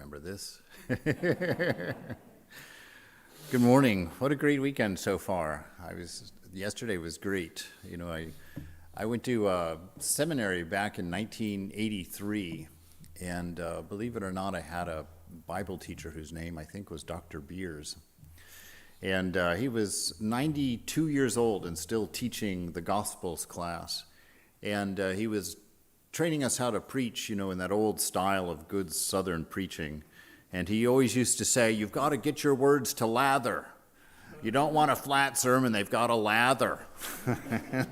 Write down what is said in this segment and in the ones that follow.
remember this. Good morning. What a great weekend so far. Yesterday was great. You know, I went to seminary back in 1983, and believe it or not, I had a Bible teacher whose name I think was Dr. Beers. And he was 92 years old and still teaching the Gospels class. And he was training us how to preach, you know, in that old style of good Southern preaching. And he always used to say, you've got to get your words to lather. You don't want a flat sermon, they've got to lather.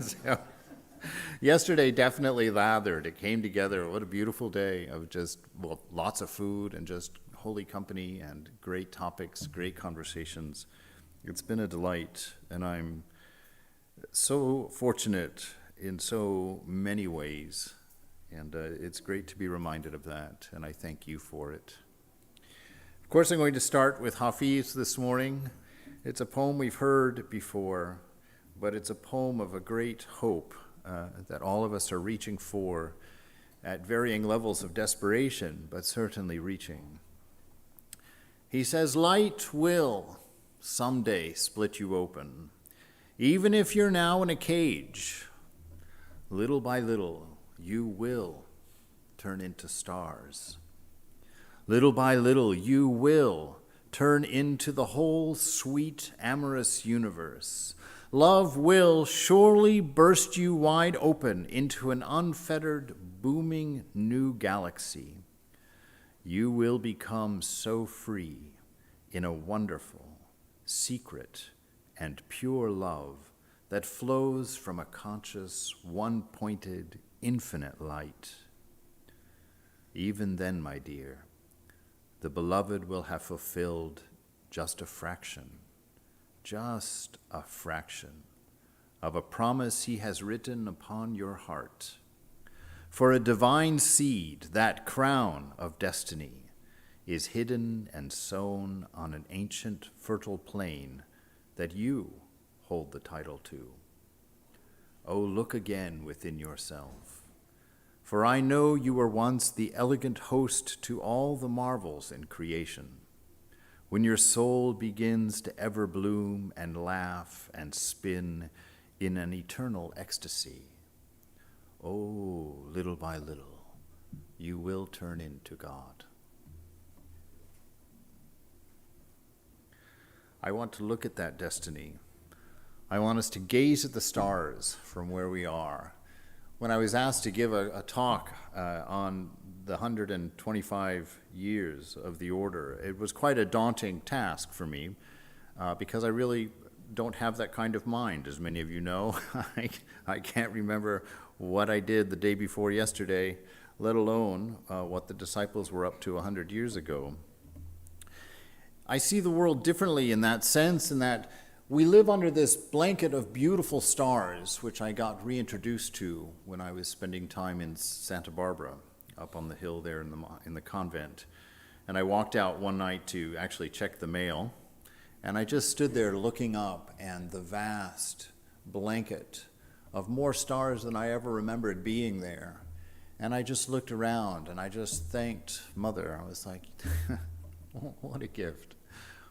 So, yesterday definitely lathered. It came together. What a beautiful day of just, well, lots of food and just holy company and great topics, great conversations. It's been a delight, and I'm so fortunate in so many ways. And it's great to be reminded of that, and I thank you for it. Of course, I'm going to start with Hafiz this morning. It's a poem we've heard before, but it's a poem of a great hope that all of us are reaching for at varying levels of desperation, but certainly reaching. He says, light will someday split you open, even if you're now in a cage. Little by little, you will turn into stars. Little by little, you will turn into the whole sweet, amorous universe. Love will surely burst you wide open into an unfettered, booming new galaxy. You will become so free in a wonderful, secret, and pure love that flows from a conscious, one-pointed, infinite light. Even then, my dear, the beloved will have fulfilled just a fraction of a promise he has written upon your heart. For a divine seed, that crown of destiny, is hidden and sown on an ancient fertile plain that you hold the title to. Oh, look again within yourself, for I know you were once the elegant host to all the marvels in creation. When your soul begins to ever bloom and laugh and spin in an eternal ecstasy, oh, little by little, you will turn into God. I want to look at that destiny. I want us to gaze at the stars from where we are. When I was asked to give a talk on the 125 years of the order, it was quite a daunting task for me because I really don't have that kind of mind, as many of you know. I can't remember what I did the day before yesterday, let alone what the disciples were up to 100 years ago. I see the world differently in that sense, in that we live under this blanket of beautiful stars, which I got reintroduced to when I was spending time in Santa Barbara, up on the hill there in the convent. And I walked out one night to actually check the mail, and I just stood there looking up, and the vast blanket of more stars than I ever remembered being there. And I just looked around, and I just thanked Mother. I was like, what a gift.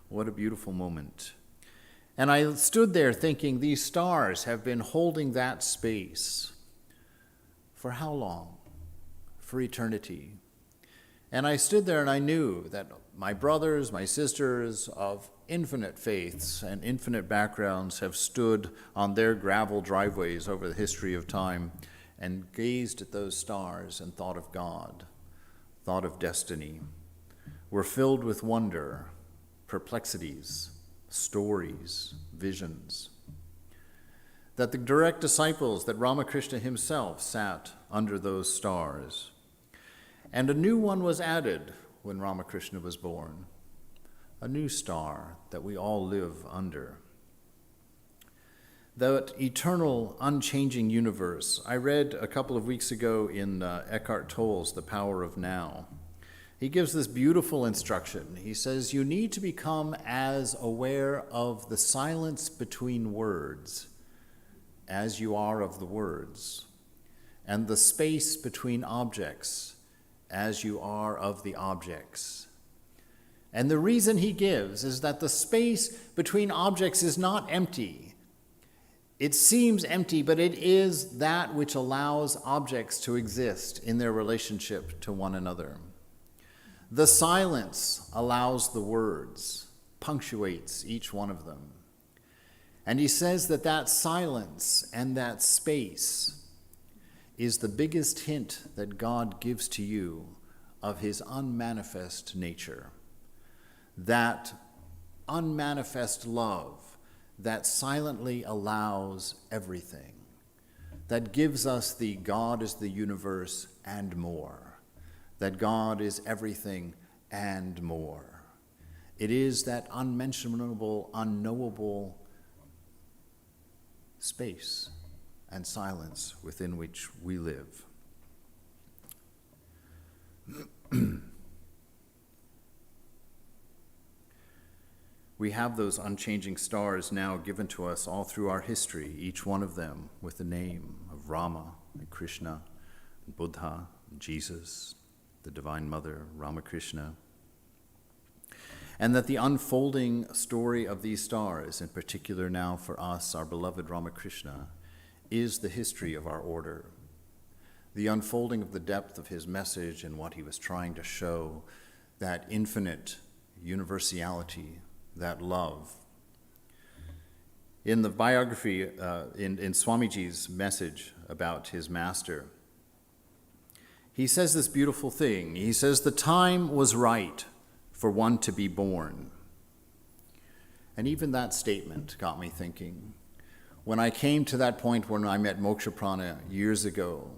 What a beautiful moment. And I stood there thinking, these stars have been holding that space for how long? For eternity. And I stood there and I knew that my brothers, my sisters of infinite faiths and infinite backgrounds have stood on their gravel driveways over the history of time and gazed at those stars and thought of God, thought of destiny, were filled with wonder, perplexities, stories, visions. That the direct disciples, that Ramakrishna himself sat under those stars. And a new one was added when Ramakrishna was born, a new star that we all live under. That eternal, unchanging universe, I read a couple of weeks ago in Eckhart Tolle's The Power of Now. He gives this beautiful instruction. He says, you need to become as aware of the silence between words as you are of the words, and the space between objects as you are of the objects, And the reason he gives is that the space between objects is not empty. It seems empty, but it is that which allows objects to exist in their relationship to one another. The silence allows the words, punctuates each one of them. And he says that that silence and that space is the biggest hint that God gives to you of his unmanifest nature. That unmanifest love that silently allows everything, that gives us the God is the universe and more, that God is everything and more. It is that unmentionable, unknowable space and silence within which we live. We have those unchanging stars now given to us all through our history, each one of them with the name of Rama and Krishna, and Buddha, and Jesus, the Divine Mother, Ramakrishna. And that the unfolding story of these stars, in particular now for us, our beloved Ramakrishna, is the history of our order. The unfolding of the depth of his message and what he was trying to show, that infinite universality, that love. In the biography, in Swamiji's message about his master, he says this beautiful thing. He says, the time was right for one to be born. And even that statement got me thinking. When I came to that point when I met Moksha Prana years ago,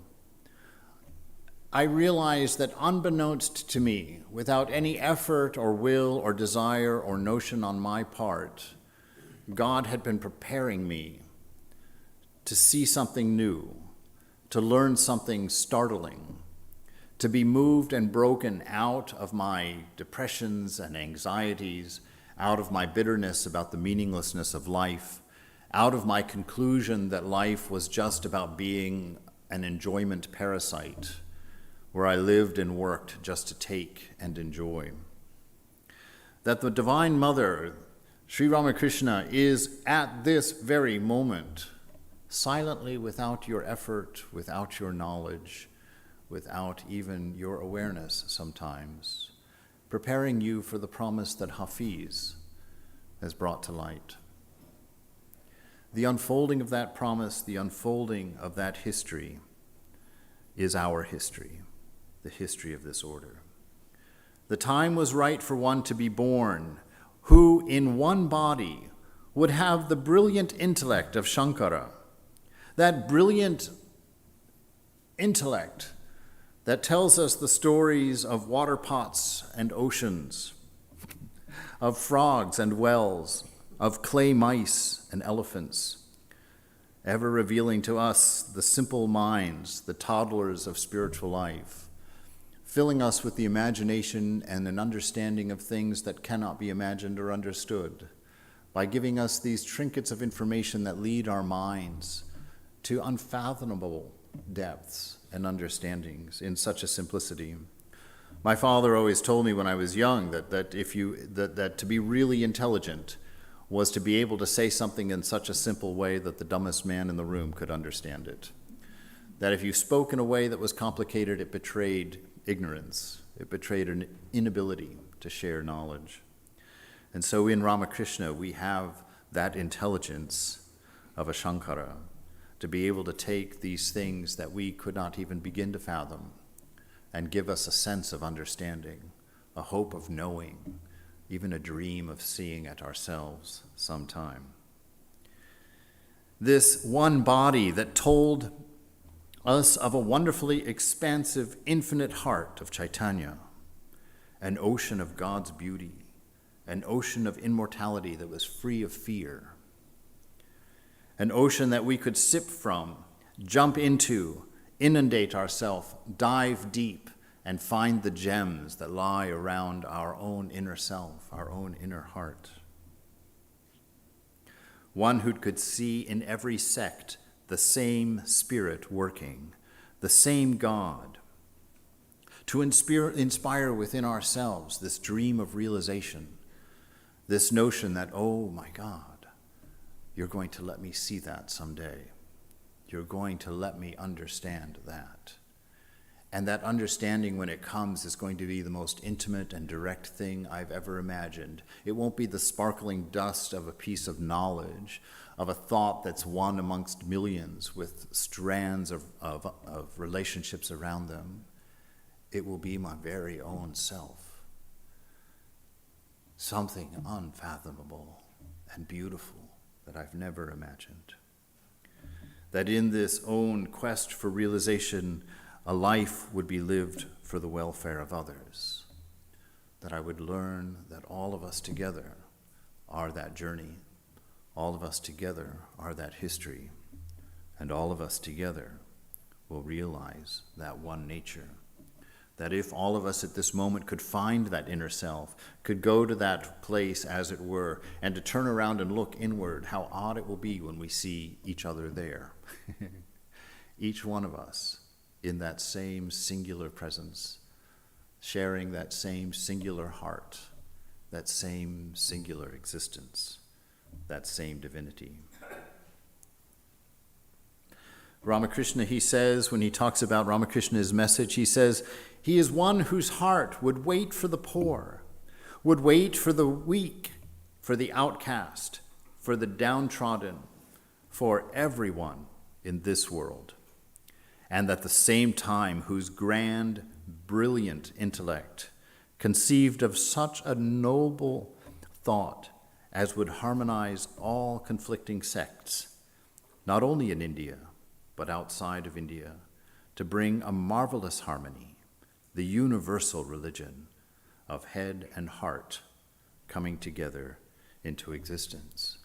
I realized that unbeknownst to me, without any effort or will or desire or notion on my part, God had been preparing me to see something new, to learn something startling, to be moved and broken out of my depressions and anxieties, out of my bitterness about the meaninglessness of life, out of my conclusion that life was just about being an enjoyment parasite, where I lived and worked just to take and enjoy. That the Divine Mother, Sri Ramakrishna, is at this very moment, silently, without your effort, without your knowledge, without even your awareness sometimes, preparing you for the promise that Hafiz has brought to light. The unfolding of that promise, the unfolding of that history, is our history, the history of this order. The time was right for one to be born, who in one body would have the brilliant intellect of Shankara, that brilliant intellect that tells us the stories of water pots and oceans, of frogs and wells, of clay mice and elephants, ever revealing to us the simple minds, the toddlers of spiritual life, filling us with the imagination and an understanding of things that cannot be imagined or understood, by giving us these trinkets of information that lead our minds to unfathomable depths and understandings in such a simplicity. My father always told me when I was young that to be really intelligent was to be able to say something in such a simple way that the dumbest man in the room could understand it. That if you spoke in a way that was complicated, it betrayed ignorance. It betrayed an inability to share knowledge. And so in Ramakrishna, we have that intelligence of a Shankara, to be able to take these things that we could not even begin to fathom and give us a sense of understanding, a hope of knowing, even a dream of seeing it ourselves sometime. This one body that told us of a wonderfully expansive, infinite heart of Chaitanya, an ocean of God's beauty, an ocean of immortality that was free of fear, an ocean that we could sip from, jump into, inundate ourselves, dive deep, and find the gems that lie around our own inner self, our own inner heart. One who could see in every sect the same Spirit working, the same God, to inspire within ourselves this dream of realization, this notion that, oh my God, you're going to let me see that someday. You're going to let me understand that. And that understanding, when it comes, is going to be the most intimate and direct thing I've ever imagined. It won't be the sparkling dust of a piece of knowledge, of a thought that's one amongst millions with strands of relationships around them. It will be my very own self. Something unfathomable and beautiful that I've never imagined. That in this own quest for realization, a life would be lived for the welfare of others, that I would learn that all of us together are that journey, all of us together are that history, and all of us together will realize that one nature. That if all of us at this moment could find that inner self, could go to that place, as it were, and to turn around and look inward, how odd it will be when we see each other there. Each one of us in that same singular presence, sharing that same singular heart, that same singular existence, that same divinity. Ramakrishna, he says, when he talks about Ramakrishna's message, he says, he is one whose heart would wait for the poor, would wait for the weak, for the outcast, for the downtrodden, for everyone in this world. And at the same time, whose grand, brilliant intellect conceived of such a noble thought as would harmonize all conflicting sects, not only in India, but outside of India, to bring a marvelous harmony, the universal religion of head and heart coming together into existence.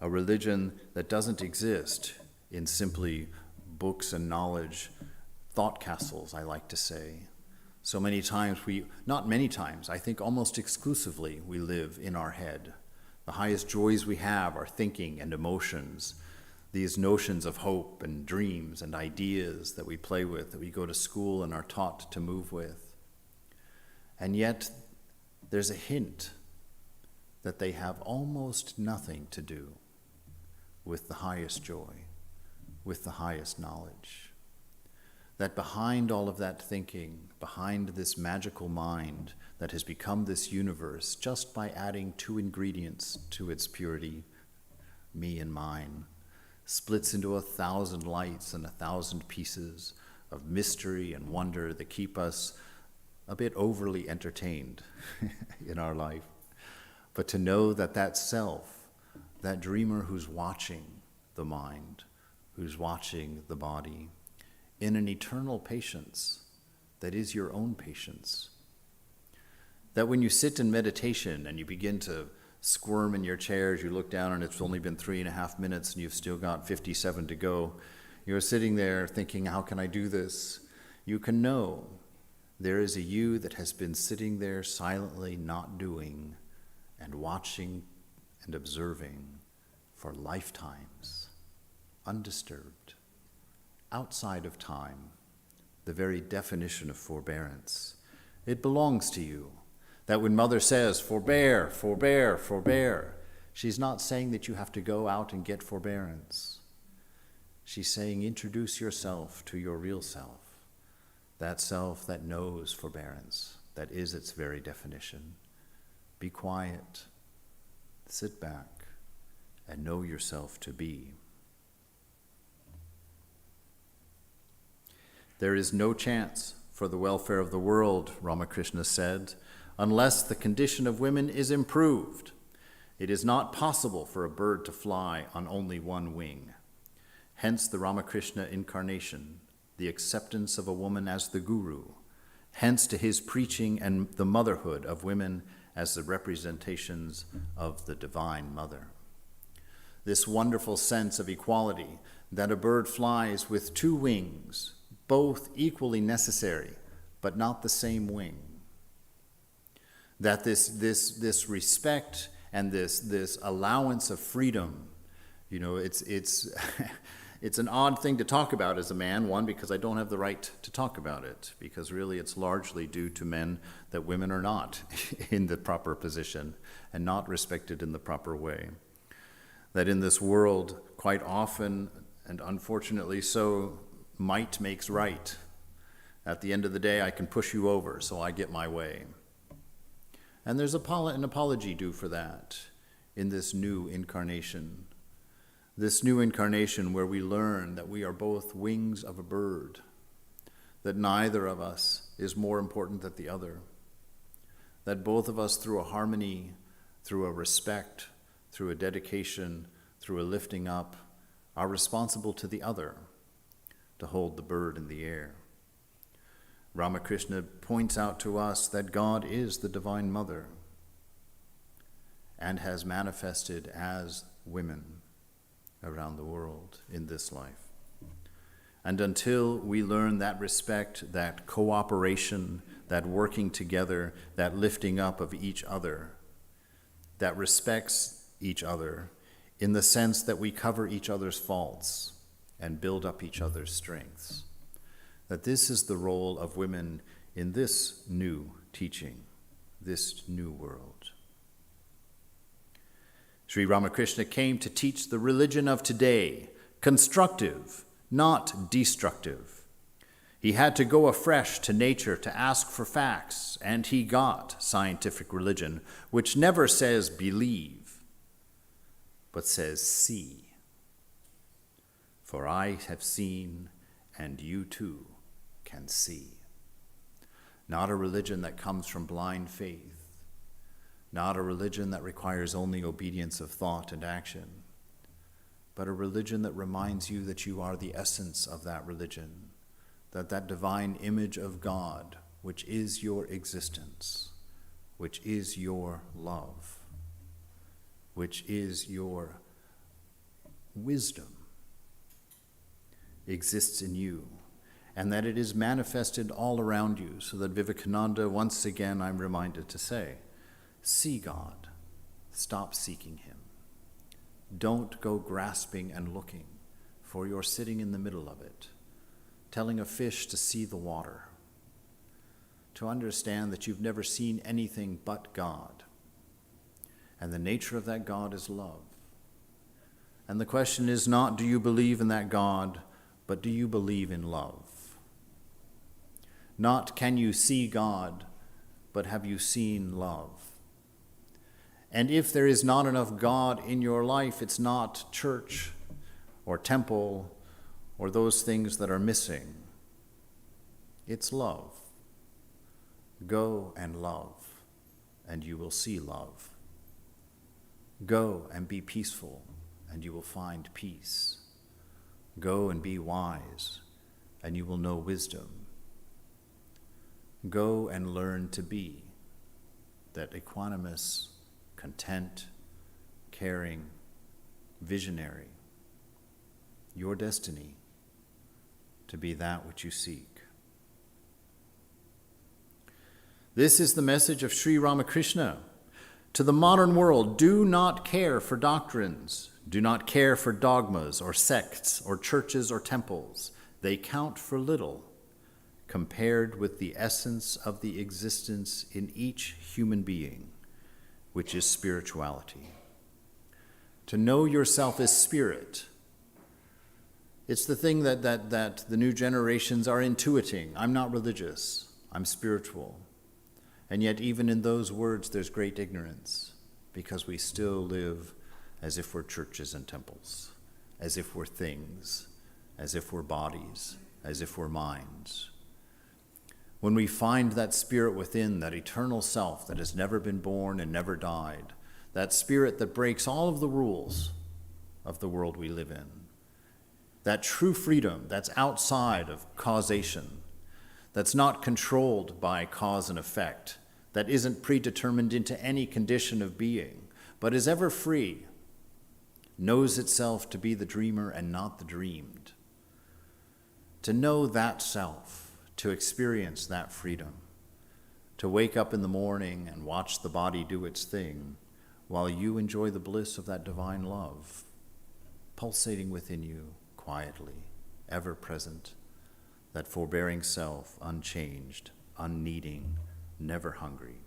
A religion that doesn't exist in simply books and knowledge, thought castles, I like to say. So many times not many times, I think almost exclusively, we live in our head. The highest joys we have are thinking and emotions, these notions of hope and dreams and ideas that we play with, that we go to school and are taught to move with. And yet, there's a hint that they have almost nothing to do with the highest joy, with the highest knowledge. That behind all of that thinking, behind this magical mind that has become this universe, just by adding 2 ingredients to its purity, me and mine, splits into 1,000 lights and 1,000 pieces of mystery and wonder that keep us a bit overly entertained in our life. But to know that that self, that dreamer who's watching the mind, who's watching the body, in an eternal patience that is your own patience. That when you sit in meditation and you begin to squirm in your chairs, you look down and it's only been 3.5 minutes and you've still got 57 to go, you're sitting there thinking, how can I do this? You can know there is a you that has been sitting there silently not doing and watching and observing for lifetimes, undisturbed, outside of time, the very definition of forbearance. It belongs to you. That when Mother says, forbear, forbear, forbear, she's not saying that you have to go out and get forbearance. She's saying, introduce yourself to your real self, that self that knows forbearance, that is its very definition. Be quiet, sit back, and know yourself to be. There is no chance for the welfare of the world, Ramakrishna said, unless the condition of women is improved. It is not possible for a bird to fly on only one wing. Hence the Ramakrishna incarnation, the acceptance of a woman as the guru, hence to his preaching and the motherhood of women as the representations of the Divine Mother. This wonderful sense of equality, that a bird flies with 2 wings, both equally necessary, but not the same wing. That this respect and this allowance of freedom, it's It's an odd thing to talk about as a man, one, because I don't have the right to talk about it, because really it's largely due to men that women are not in the proper position and not respected in the proper way. That in this world, quite often, and unfortunately so, might makes right. At the end of the day, I can push you over, so I get my way. And there's an apology due for that in this new incarnation. This new incarnation where we learn that we are both wings of a bird, that neither of us is more important than the other, that both of us, through a harmony, through a respect, through a dedication, through a lifting up, are responsible to the other to hold the bird in the air. Ramakrishna points out to us that God is the Divine Mother and has manifested as women around the world in this life. And until we learn that respect, that cooperation, that working together, that lifting up of each other, that respects each other in the sense that we cover each other's faults and build up each other's strengths, that this is the role of women in this new teaching, this new world. Sri Ramakrishna came to teach the religion of today, constructive, not destructive. He had to go afresh to nature to ask for facts, and he got scientific religion, which never says believe, but says see. For I have seen, and you too can see. Not a religion that comes from blind faith, not a religion that requires only obedience of thought and action, but a religion that reminds you that you are the essence of that religion, that divine image of God, which is your existence, which is your love, which is your wisdom, exists in you, and that it is manifested all around you, so that Vivekananda, once again, I'm reminded to say, see God, stop seeking him. Don't go grasping and looking, for you're sitting in the middle of it, telling a fish to see the water, to understand that you've never seen anything but God. And the nature of that God is love. And the question is not, do you believe in that God, but do you believe in love? Not, can you see God, but have you seen love? And if there is not enough God in your life, it's not church or temple or those things that are missing. It's love. Go and love, and you will see love. Go and be peaceful, and you will find peace. Go and be wise, and you will know wisdom. Go and learn to be that equanimous, content, caring, visionary, your destiny to be that which you seek. This is the message of Sri Ramakrishna. To the modern world, do not care for doctrines, do not care for dogmas or sects or churches or temples. They count for little compared with the essence of the existence in each human being, which is spirituality. To know yourself as spirit, it's the thing that the new generations are intuiting. I'm not religious, I'm spiritual. And yet even in those words there's great ignorance, because we still live as if we're churches and temples, as if we're things, as if we're bodies, as if we're minds. When we find that spirit within, that eternal self that has never been born and never died, that spirit that breaks all of the rules of the world we live in, that true freedom that's outside of causation, that's not controlled by cause and effect, that isn't predetermined into any condition of being, but is ever free, knows itself to be the dreamer and not the dreamed. To know that self, to experience that freedom, to wake up in the morning and watch the body do its thing while you enjoy the bliss of that divine love pulsating within you, quietly, ever present, that forbearing self, unchanged, unneeding, never hungry.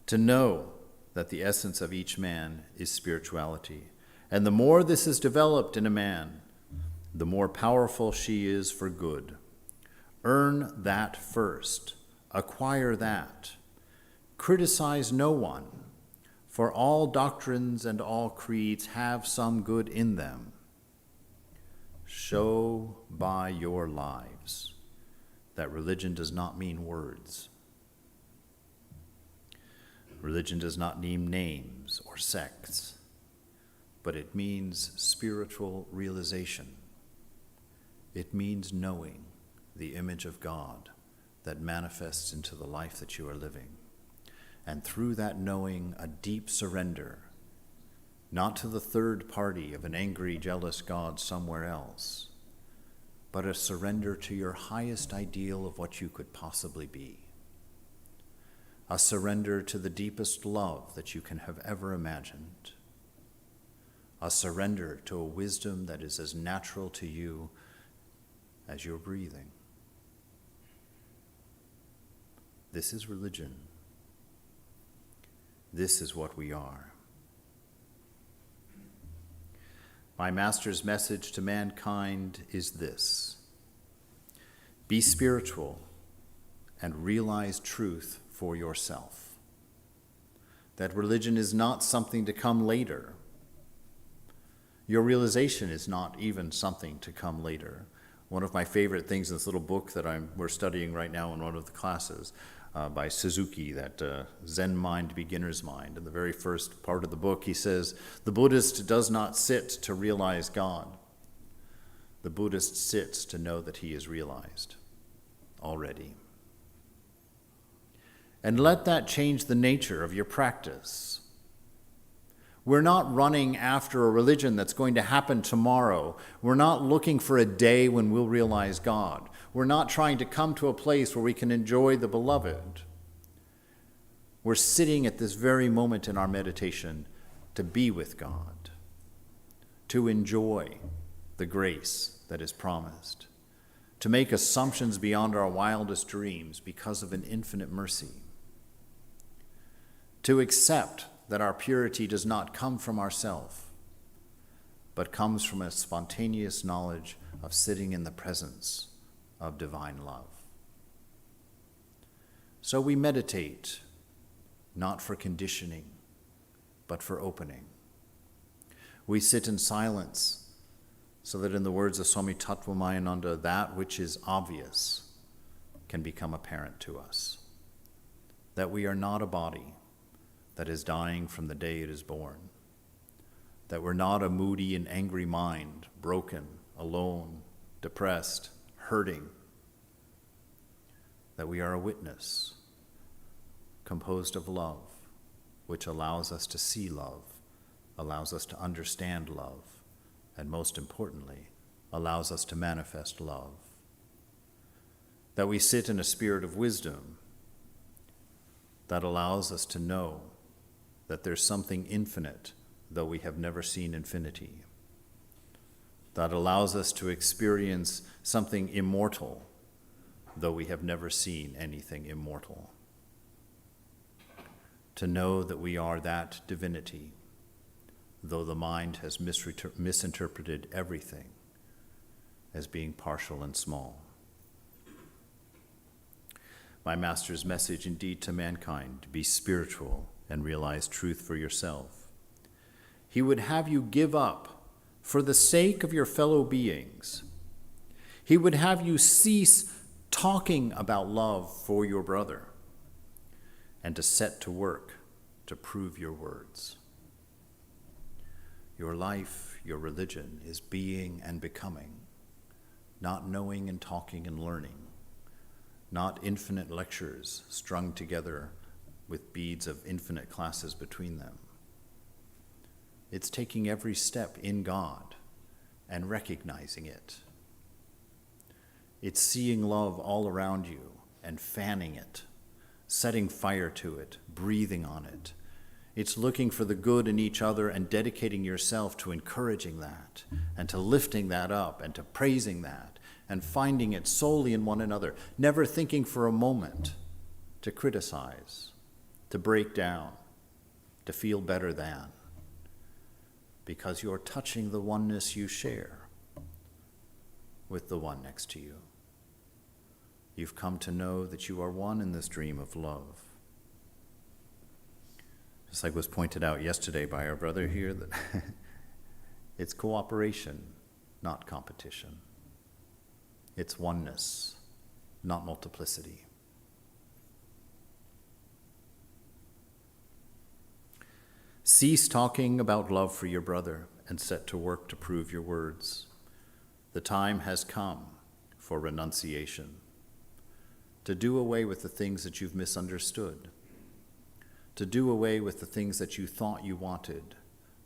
To know that the essence of each man is spirituality, and the more this is developed in a man, the more powerful she is for good. Earn that first, acquire that. Criticize no one, for all doctrines and all creeds have some good in them. Show by your lives that religion does not mean words. Religion does not mean names or sects, but it means spiritual realization. It means knowing the image of God that manifests into the life that you are living. And through that knowing, a deep surrender, not to the third party of an angry, jealous God somewhere else, but a surrender to your highest ideal of what you could possibly be. A surrender to the deepest love that you can have ever imagined. A surrender to a wisdom that is as natural to you as you're breathing. This is religion. This is what we are. My Master's message to mankind is this: be spiritual and realize truth for yourself. That religion is not something to come later. Your realization is not even something to come later. One of my favorite things in this little book that we're studying right now in one of the classes by Suzuki, that Zen Mind, Beginner's Mind. In the very first part of the book, he says, the Buddhist does not sit to realize God. The Buddhist sits to know that he is realized already. And let that change the nature of your practice. We're not running after a religion that's going to happen tomorrow. We're not looking for a day when we'll realize God. We're not trying to come to a place where we can enjoy the beloved. We're sitting at this very moment in our meditation to be with God, to enjoy the grace that is promised, to make assumptions beyond our wildest dreams because of an infinite mercy, to accept that our purity does not come from ourself, but comes from a spontaneous knowledge of sitting in the presence of divine love. So we meditate, not for conditioning, but for opening. We sit in silence, so that in the words of Swami Tadvamayinanda, that which is obvious can become apparent to us. That we are not a body that is dying from the day it is born. That we're not a moody and angry mind, broken, alone, depressed, hurting. That we are a witness, composed of love, which allows us to see love, allows us to understand love, and most importantly, allows us to manifest love. That we sit in a spirit of wisdom that allows us to know that there's something infinite, though we have never seen infinity. That allows us to experience something immortal, though we have never seen anything immortal. To know that we are that divinity, though the mind has misinterpreted everything as being partial and small. My Master's message indeed to mankind: be spiritual and realize truth for yourself. He would have you give up for the sake of your fellow beings. He would have you cease talking about love for your brother and to set to work to prove your words. Your life, your religion, is being and becoming, not knowing and talking and learning, not infinite lectures strung together with beads of infinite classes between them. It's taking every step in God and recognizing it. It's seeing love all around you and fanning it, setting fire to it, breathing on it, It's looking for the good in each other and dedicating yourself to encouraging that and to lifting that up and to praising that and finding it solely in one another, never thinking for a moment to criticize, to break down, to feel better than, because you're touching the oneness you share with the one next to you. You've come to know that you are one in this dream of love. Just like was pointed out yesterday by our brother here, that it's cooperation, not competition. It's oneness, not multiplicity. Cease talking about love for your brother and set to work to prove your words. The time has come for renunciation, to do away with the things that you've misunderstood, to do away with the things that you thought you wanted,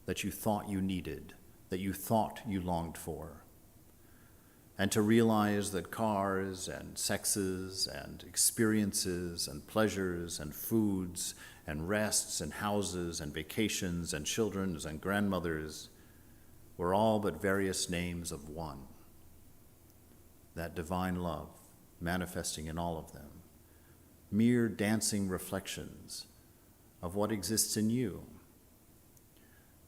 that you thought you needed, that you thought you longed for, and to realize that cars and sexes and experiences and pleasures and foods and rests and houses and vacations and children and grandmothers were all but various names of one, that divine love manifesting in all of them, mere dancing reflections of what exists in you.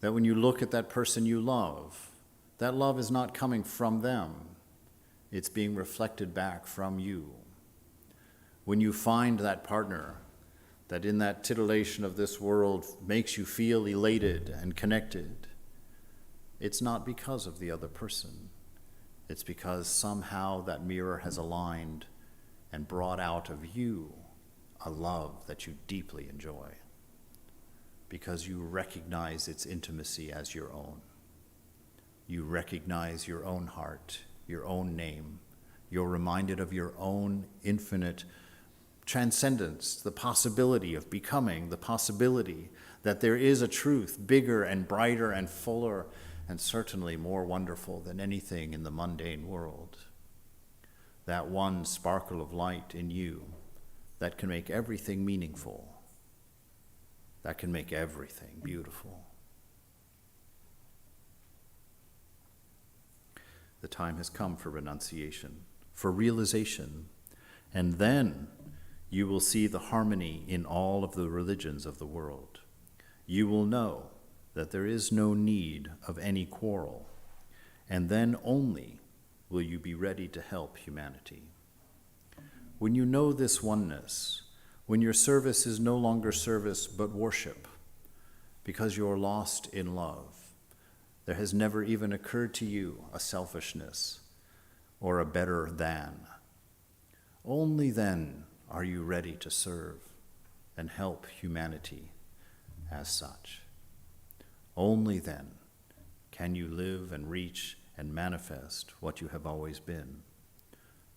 That when you look at that person you love, that love is not coming from them, it's being reflected back from you. When you find that partner that in that titillation of this world makes you feel elated and connected, it's not because of the other person. It's because somehow that mirror has aligned and brought out of you a love that you deeply enjoy, because you recognize its intimacy as your own. You recognize your own heart, your own name. You're reminded of your own infinite transcendence, the possibility of becoming, the possibility that there is a truth bigger and brighter and fuller and certainly more wonderful than anything in the mundane world. That one sparkle of light in you that can make everything meaningful, that can make everything beautiful. The time has come for renunciation, for realization, and then you will see the harmony in all of the religions of the world. You will know that there is no need of any quarrel, and then only will you be ready to help humanity. When you know this oneness, when your service is no longer service but worship, because you're lost in love, there has never even occurred to you a selfishness or a better than. Only then are you ready to serve and help humanity as such. Only then can you live and reach and manifest what you have always been.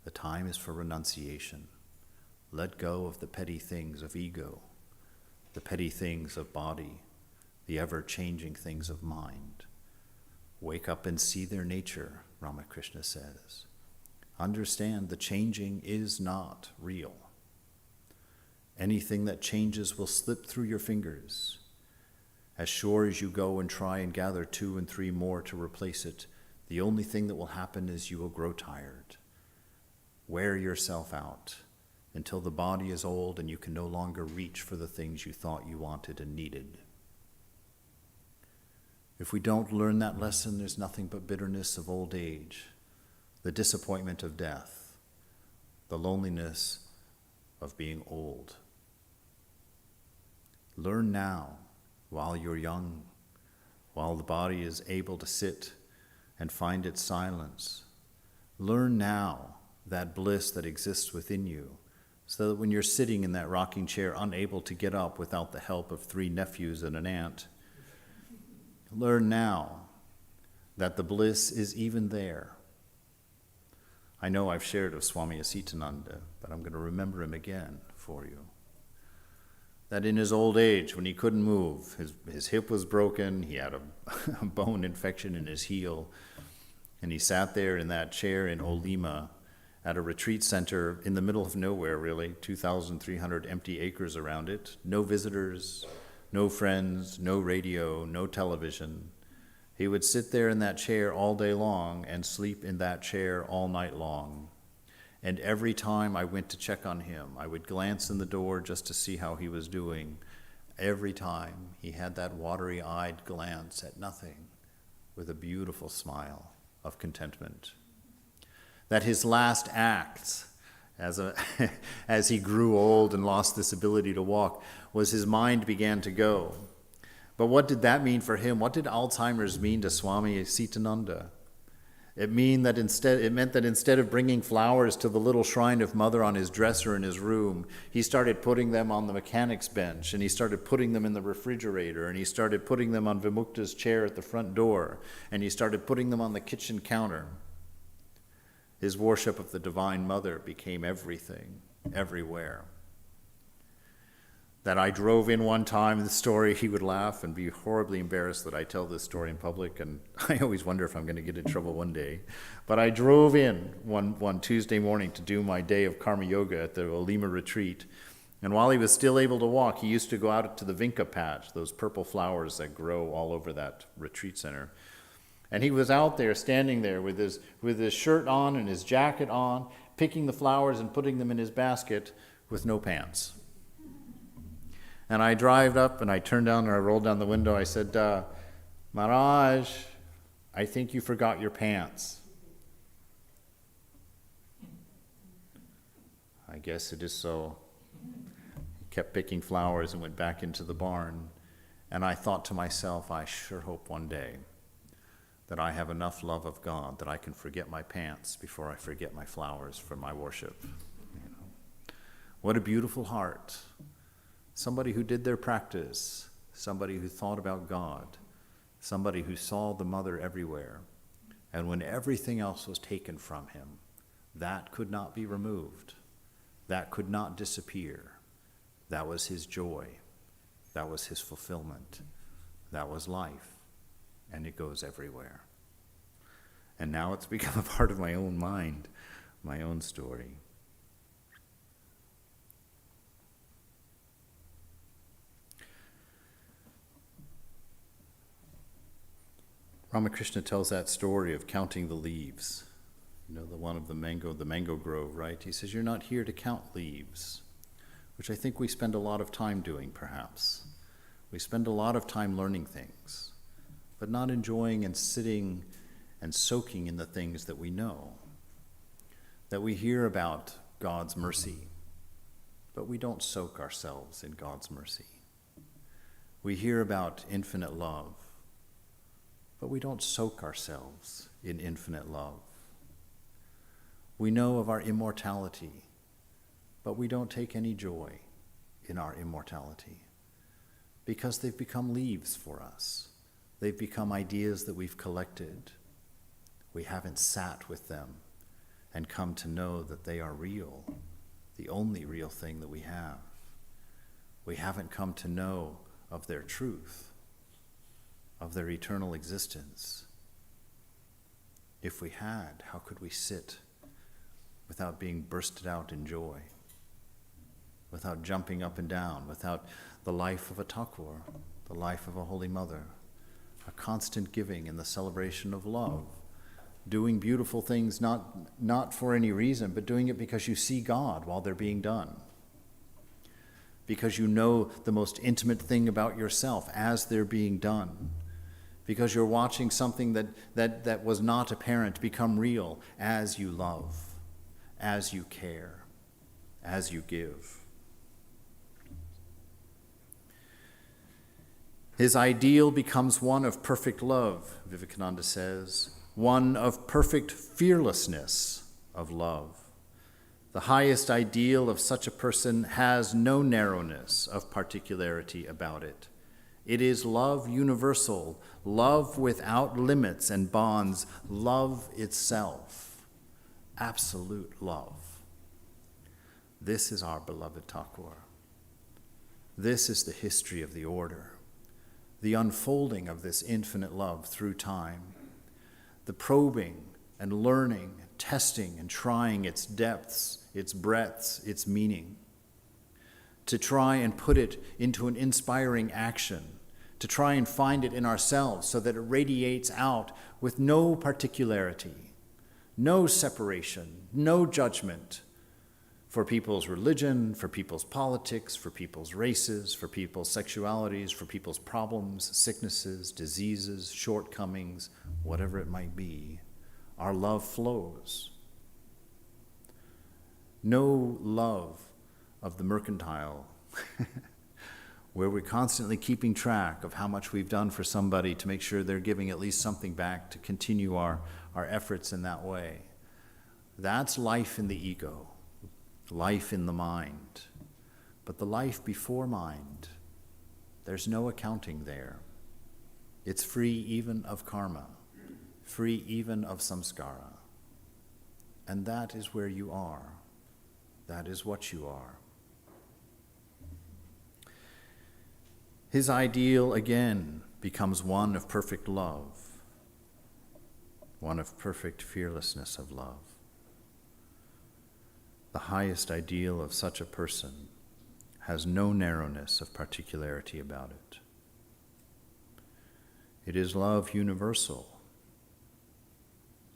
The time is for renunciation. Let go of the petty things of ego, the petty things of body, the ever-changing things of mind. Wake up and see their nature, Ramakrishna says. Understand the changing is not real. Anything that changes will slip through your fingers. As sure as you go and try and gather 2 and 3 more to replace it, the only thing that will happen is you will grow tired. Wear yourself out until the body is old and you can no longer reach for the things you thought you wanted and needed. If we don't learn that lesson, there's nothing but bitterness of old age, the disappointment of death, the loneliness of being old. Learn now, while you're young, while the body is able to sit and find its silence. Learn now that bliss that exists within you, so that when you're sitting in that rocking chair, unable to get up without the help of 3 nephews and an aunt, learn now that the bliss is even there. I know I've shared of Swami Sitananda, but I'm going to remember him again for you. That in his old age, when he couldn't move, his hip was broken, he had a bone infection in his heel, and he sat there in that chair in Olima at a retreat center in the middle of nowhere, really, 2,300 empty acres around it, no visitors, no friends, no radio, no television. He would sit there in that chair all day long and sleep in that chair all night long. And every time I went to check on him, I would glance in the door just to see how he was doing. Every time he had that watery-eyed glance at nothing with a beautiful smile of contentment. That his last acts, as he grew old and lost this ability to walk, was his mind began to go. But what did that mean for him? What did Alzheimer's mean to Swami Sitananda? It meant that instead of bringing flowers to the little shrine of Mother on his dresser in his room, he started putting them on the mechanic's bench, and he started putting them in the refrigerator, and he started putting them on Vimukta's chair at the front door, and he started putting them on the kitchen counter. His worship of the Divine Mother became everything, everywhere. That I drove in one time, the story, he would laugh and be horribly embarrassed that I tell this story in public, and I always wonder if I'm going to get in trouble one day. But I drove in one Tuesday morning to do my day of karma yoga at the Olima retreat, and while he was still able to walk, he used to go out to the vinca patch, those purple flowers that grow all over that retreat center. And he was out there, standing there with his shirt on and his jacket on, picking the flowers and putting them in his basket with no pants. And I drive up and I turned down or I rolled down the window. I said, Maharaj, I think you forgot your pants. I guess it is so. He kept picking flowers and went back into the barn. And I thought to myself, I sure hope one day that I have enough love of God that I can forget my pants before I forget my flowers for my worship. You know? What a beautiful heart. Somebody who did their practice, somebody who thought about God, somebody who saw the Mother everywhere. And when everything else was taken from him, that could not be removed. That could not disappear. That was his joy. That was his fulfillment. That was life. And it goes everywhere. And now it's become a part of my own mind, my own story. Ramakrishna tells that story of counting the leaves. You know, the one of the mango grove, right? He says, you're not here to count leaves, which I think we spend a lot of time doing, perhaps. We spend a lot of time learning things, but not enjoying and sitting and soaking in the things that we know, that we hear about God's mercy, but we don't soak ourselves in God's mercy. We hear about infinite love, but we don't soak ourselves in infinite love. We know of our immortality, but we don't take any joy in our immortality because they've become leaves for us. They've become ideas that we've collected. We haven't sat with them and come to know that they are real, the only real thing that we have. We haven't come to know of their truth, of their eternal existence. If we had, how could we sit without being bursted out in joy, without jumping up and down, without the life of a Thakur, the life of a Holy Mother, a constant giving in the celebration of love, doing beautiful things not for any reason, but doing it because you see God while they're being done, because you know the most intimate thing about yourself as they're being done, because you're watching something that was not apparent become real as you love, as you care, as you give. His ideal becomes one of perfect love, Vivekananda says, one of perfect fearlessness of love. The highest ideal of such a person has no narrowness of particularity about it. It is love universal, love without limits and bonds, love itself, absolute love. This is our beloved Thakur. This is the history of the order, the unfolding of this infinite love through time, the probing and learning, testing and trying its depths, its breadths, its meaning. to try and put it into an inspiring action, to try and find it in ourselves so that it radiates out with no particularity, no separation, no judgment for people's religion, for people's politics, for people's races, for people's sexualities, for people's problems, sicknesses, diseases, shortcomings, whatever it might be. Our love flows. No love of the mercantile, where we're constantly keeping track of how much we've done for somebody to make sure they're giving at least something back to continue our efforts in that way. That's life in the ego, life in the mind. But the life before mind, there's no accounting there. It's free even of karma, free even of samskara. And that is where you are. That is what you are. His ideal, again, becomes one of perfect love, one of perfect fearlessness of love. The highest ideal of such a person has no narrowness of particularity about it. It is love universal,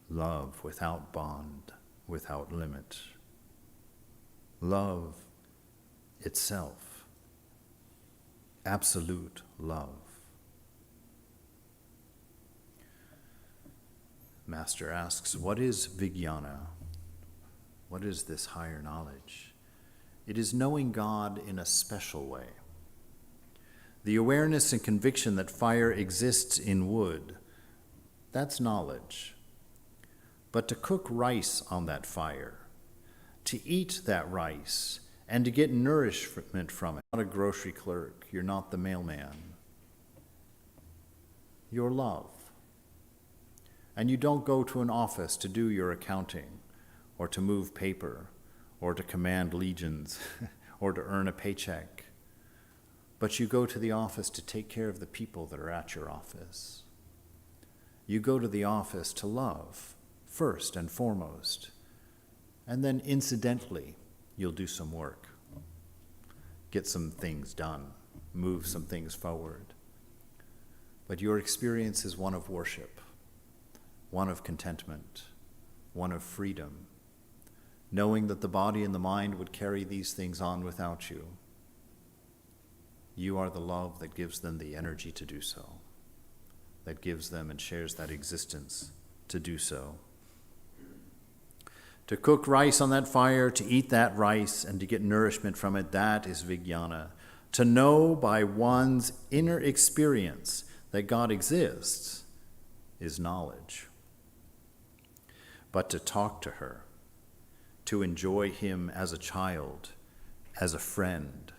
love without bond, without limit, love itself, absolute love. Master asks, what is vijnana? What is this higher knowledge? It is knowing God in a special way. The awareness and conviction that fire exists in wood, that's knowledge. But to cook rice on that fire, to eat that rice, and to get nourishment from it. You're not a grocery clerk, you're not the mailman. You're love. And you don't go to an office to do your accounting, or to move paper, or to command legions, or to earn a paycheck. But you go to the office to take care of the people that are at your office. You go to the office to love, first and foremost, and then incidentally, you'll do some work, get some things done, move some things forward. But your experience is one of worship, one of contentment, one of freedom, knowing that the body and the mind would carry these things on without you. You are the love that gives them the energy to do so, that gives them and shares that existence to do so. To cook rice on that fire, to eat that rice, and to get nourishment from it, that is vijnana. To know by one's inner experience that God exists is knowledge. But to talk to her, to enjoy him as a child, as a friend,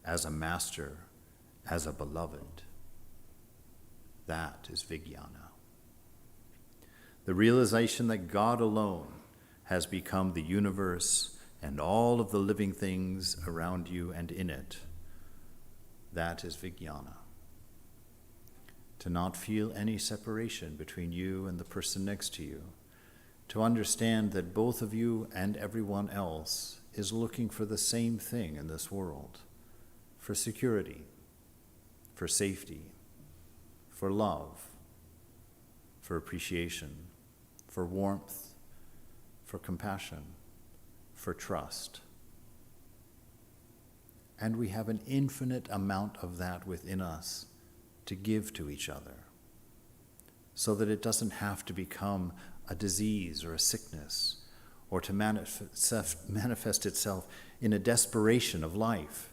as a master, as a beloved, that is vijnana. The realization that God alone has become the universe and all of the living things around you and in it. That is vijnana. To not feel any separation between you and the person next to you. To understand that both of you and everyone else is looking for the same thing in this world. For security, for safety, for love, for appreciation, for warmth, for compassion, for trust. And we have an infinite amount of that within us to give to each other, so that it doesn't have to become a disease or a sickness, or to manifest itself in a desperation of life,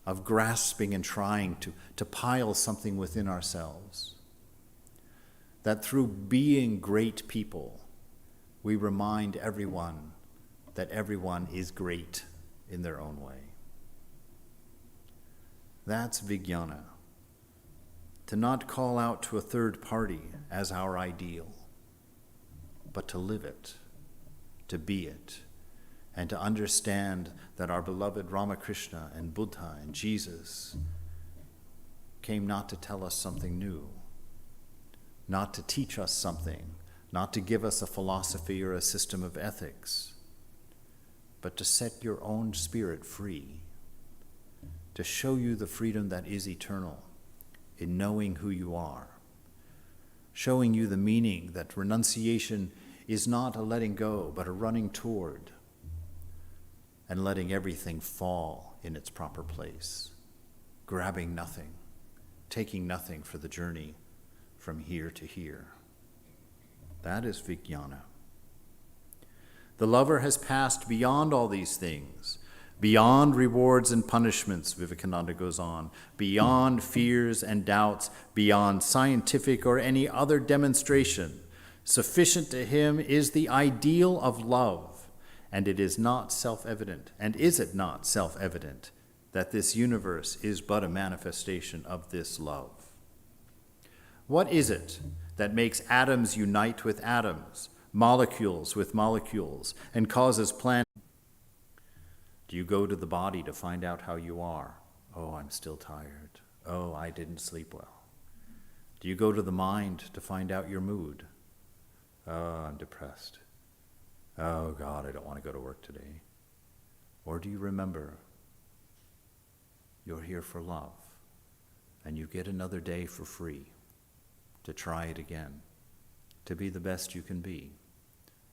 of grasping and trying to pile something within ourselves. That through being great people, we remind everyone that everyone is great in their own way. That's vijnana. To not call out to a third party as our ideal, but to live it, to be it, and to understand that our beloved Ramakrishna and Buddha and Jesus came not to tell us something new, not to teach us something, not to give us a philosophy or a system of ethics, but to set your own spirit free, to show you the freedom that is eternal in knowing who you are, showing you the meaning that renunciation is not a letting go, but a running toward, and letting everything fall in its proper place, grabbing nothing, taking nothing for the journey from here to here. That is vijnana. The lover has passed beyond all these things, beyond rewards and punishments, Vivekananda goes on, beyond fears and doubts, beyond scientific or any other demonstration. Sufficient to him is the ideal of love, and it is not self-evident, and is it not self-evident that this universe is but a manifestation of this love? What is it that makes atoms unite with atoms, molecules with molecules, and causes planets? Do you go to the body to find out how you are? Oh, I'm still tired. Oh, I didn't sleep well. Do you go to the mind to find out your mood? Oh, I'm depressed. Oh, God, I don't want to go to work today. Or do you remember you're here for love, and you get another day for free to try it again, to be the best you can be,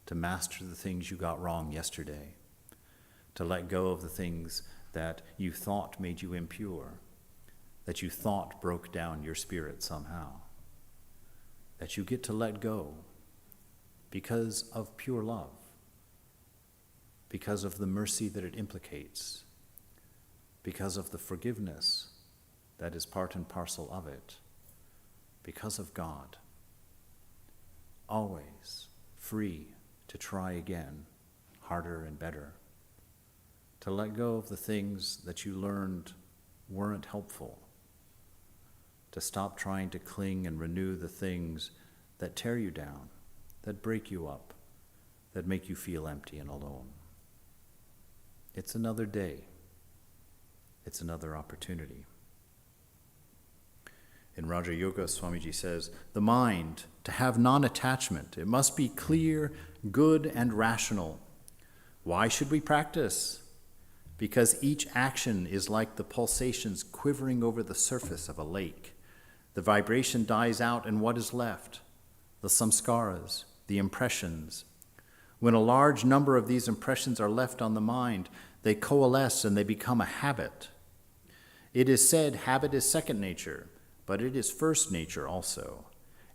to master the things you got wrong yesterday, to let go of the things that you thought made you impure, that you thought broke down your spirit somehow, that you get to let go because of pure love, because of the mercy that it implicates, because of the forgiveness that is part and parcel of it, because of God. Always free to try again, harder and better, to let go of the things that you learned weren't helpful, to stop trying to cling and renew the things that tear you down, that break you up, that make you feel empty and alone. It's another day. It's another opportunity. In Raja Yoga, Swamiji says, the mind, to have non-attachment, it must be clear, good, and rational. Why should we practice? Because each action is like the pulsations quivering over the surface of a lake. The vibration dies out, and what is left? The samskaras, the impressions. When a large number of these impressions are left on the mind, they coalesce and they become a habit. It is said habit is second nature, but it is first nature also.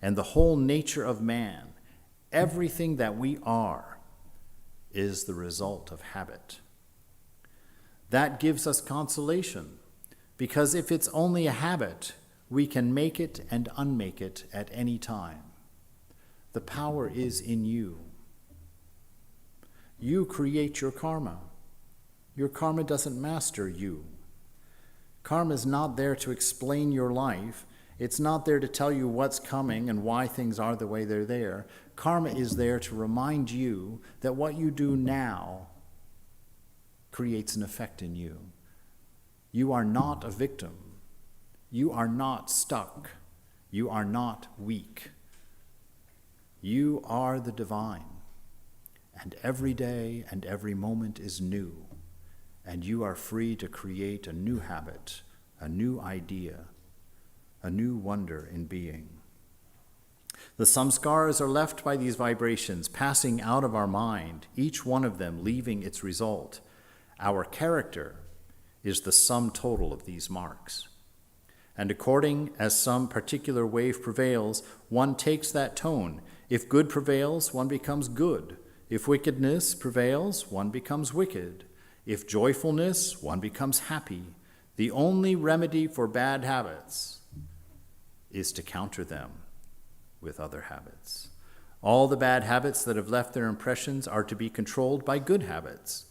And the whole nature of man, everything that we are, is the result of habit. That gives us consolation, because if it's only a habit, we can make it and unmake it at any time. The power is in you. You create your karma. Your karma doesn't master you. Karma is not there to explain your life. It's not there to tell you what's coming and why things are the way they're there. Karma is there to remind you that what you do now creates an effect in you. You are not a victim. You are not stuck. You are not weak. You are the divine. And every day and every moment is new. And you are free to create a new habit, a new idea, a new wonder in being. The samskaras are left by these vibrations, passing out of our mind, each one of them leaving its result. Our character is the sum total of these marks. And according as some particular wave prevails, one takes that tone. If good prevails, one becomes good. If wickedness prevails, one becomes wicked. If joyfulness, one becomes happy. The only remedy for bad habits is to counter them with other habits. All the bad habits that have left their impressions are to be controlled by good habits.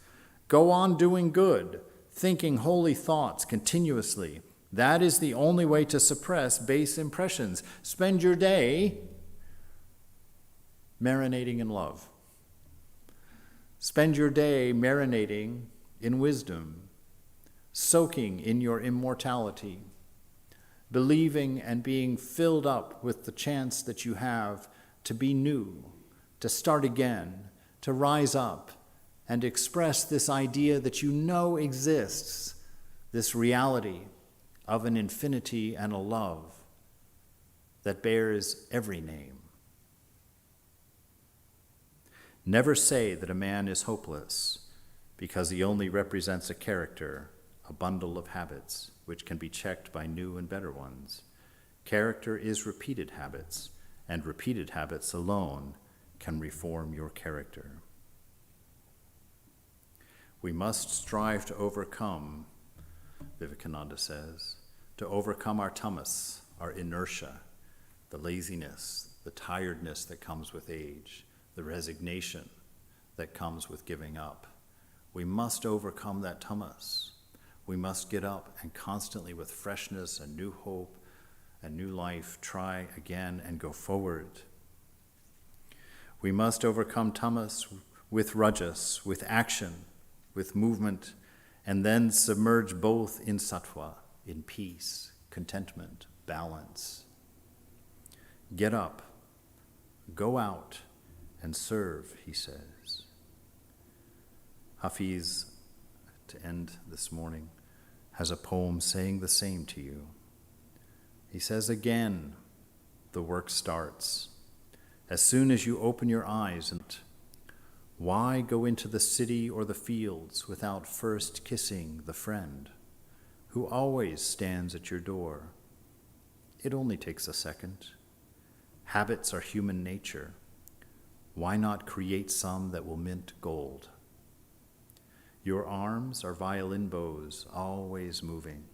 Go on doing good, thinking holy thoughts continuously. That is the only way to suppress base impressions. Spend your day marinating in love. Spend your day marinating in wisdom, soaking in your immortality, believing and being filled up with the chance that you have to be new, to start again, to rise up and express this idea that you know exists, this reality of an infinity and a love that bears every name. Never say that a man is hopeless because he only represents a character, a bundle of habits, which can be checked by new and better ones. Character is repeated habits, and repeated habits alone can reform your character. We must strive to overcome, Vivekananda says, to overcome our tamas, our inertia, the laziness, the tiredness that comes with age, the resignation that comes with giving up. We must overcome that tamas. We must get up and constantly, with freshness and new hope and new life, try again and go forward. We must overcome tamas with rajas, with action, with movement, and then submerge both in sattva, in peace, contentment, balance. Get up, go out, and serve, he says. Hafiz, to end this morning, has a poem saying the same to you. He says again, the work starts. As soon as you open your eyes, and why go into the city or the fields without first kissing the friend who always stands at your door? It only takes a second. Habits are human nature. Why not create some that will mint gold? Your arms are violin bows, always moving.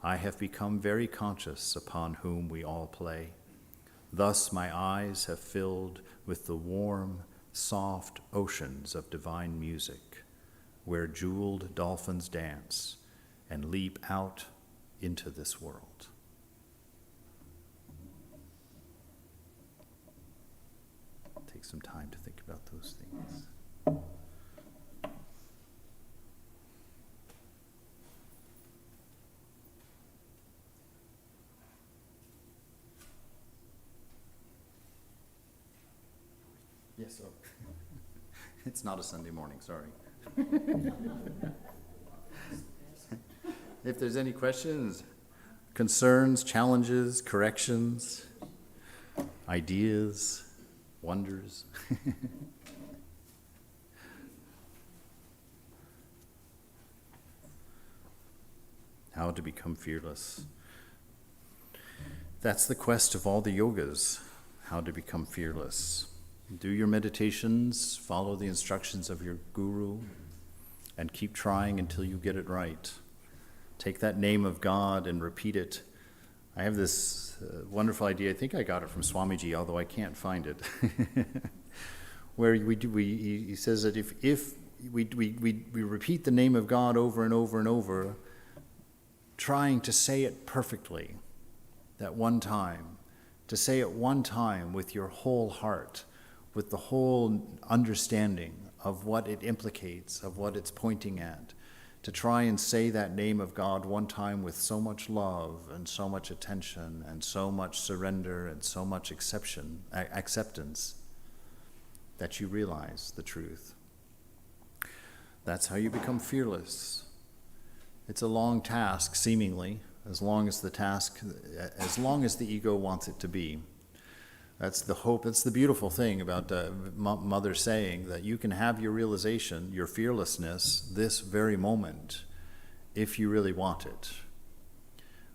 I have become very conscious upon whom we all play. Thus my eyes have filled with the warm, soft oceans of divine music, where jeweled dolphins dance and leap out into this world. Take some time to think about those things. Yes, oh. It's not a Sunday morning, sorry. If there's any questions, concerns, challenges, corrections, ideas, wonders. How to become fearless. That's the quest of all the yogas, how to become fearless. Do your meditations, follow the instructions of your guru, and keep trying until you get it right. Take that name of God and repeat it. I have this wonderful idea. I think I got it from Swamiji, although I can't find it. Where he says that if we repeat the name of God over and over and over, trying to say it perfectly, that one time, to say it one time with your whole heart, with the whole understanding of what it implicates, of what it's pointing at, to try and say that name of God one time with so much love and so much attention and so much surrender and so much acceptance that you realize the truth. That's how you become fearless. It's a long task, seemingly, as long as the ego wants it to be. That's the hope, that's the beautiful thing about Mother saying that you can have your realization, your fearlessness, this very moment, if you really want it.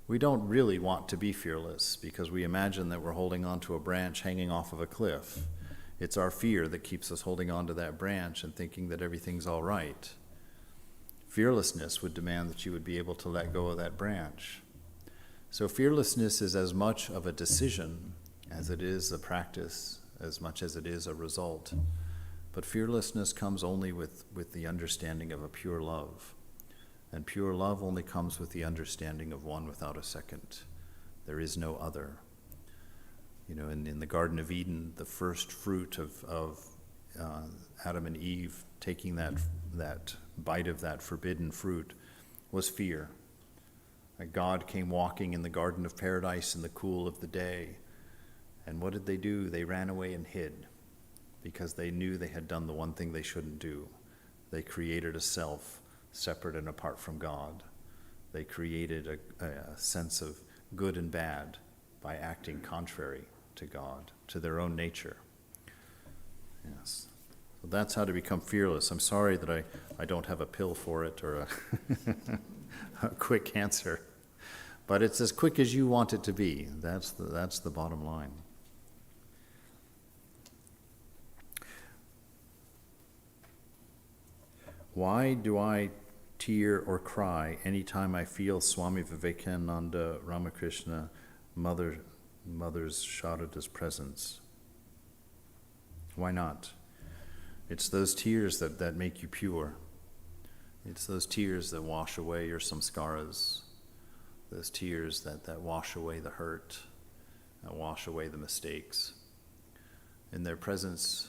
We don't really want to be fearless because we imagine that we're holding onto a branch hanging off of a cliff. It's our fear that keeps us holding onto that branch and thinking that everything's all right. Fearlessness would demand that you would be able to let go of that branch. So fearlessness is as much of a decision as it is a practice, as much as it is a result. But fearlessness comes only with the understanding of a pure love. And pure love only comes with the understanding of one without a second. There is no other. You know, in the Garden of Eden, the first fruit of Adam and Eve taking that bite of that forbidden fruit was fear. God came walking in the Garden of Paradise in the cool of the day. And what did they do? They ran away and hid because they knew they had done the one thing they shouldn't do. They created a self separate and apart from God. They created a sense of good and bad by acting contrary to God, to their own nature. Yes. So that's how to become fearless. I'm sorry that I don't have a pill for it or a quick answer. But it's as quick as you want it to be. That's the bottom line. Why do I tear or cry anytime I feel Swami Vivekananda, Ramakrishna, Mother's Sharada's presence? Why not? It's those tears that make you pure. It's those tears that wash away your samskaras. Those tears that wash away the hurt, that wash away the mistakes. In their presence,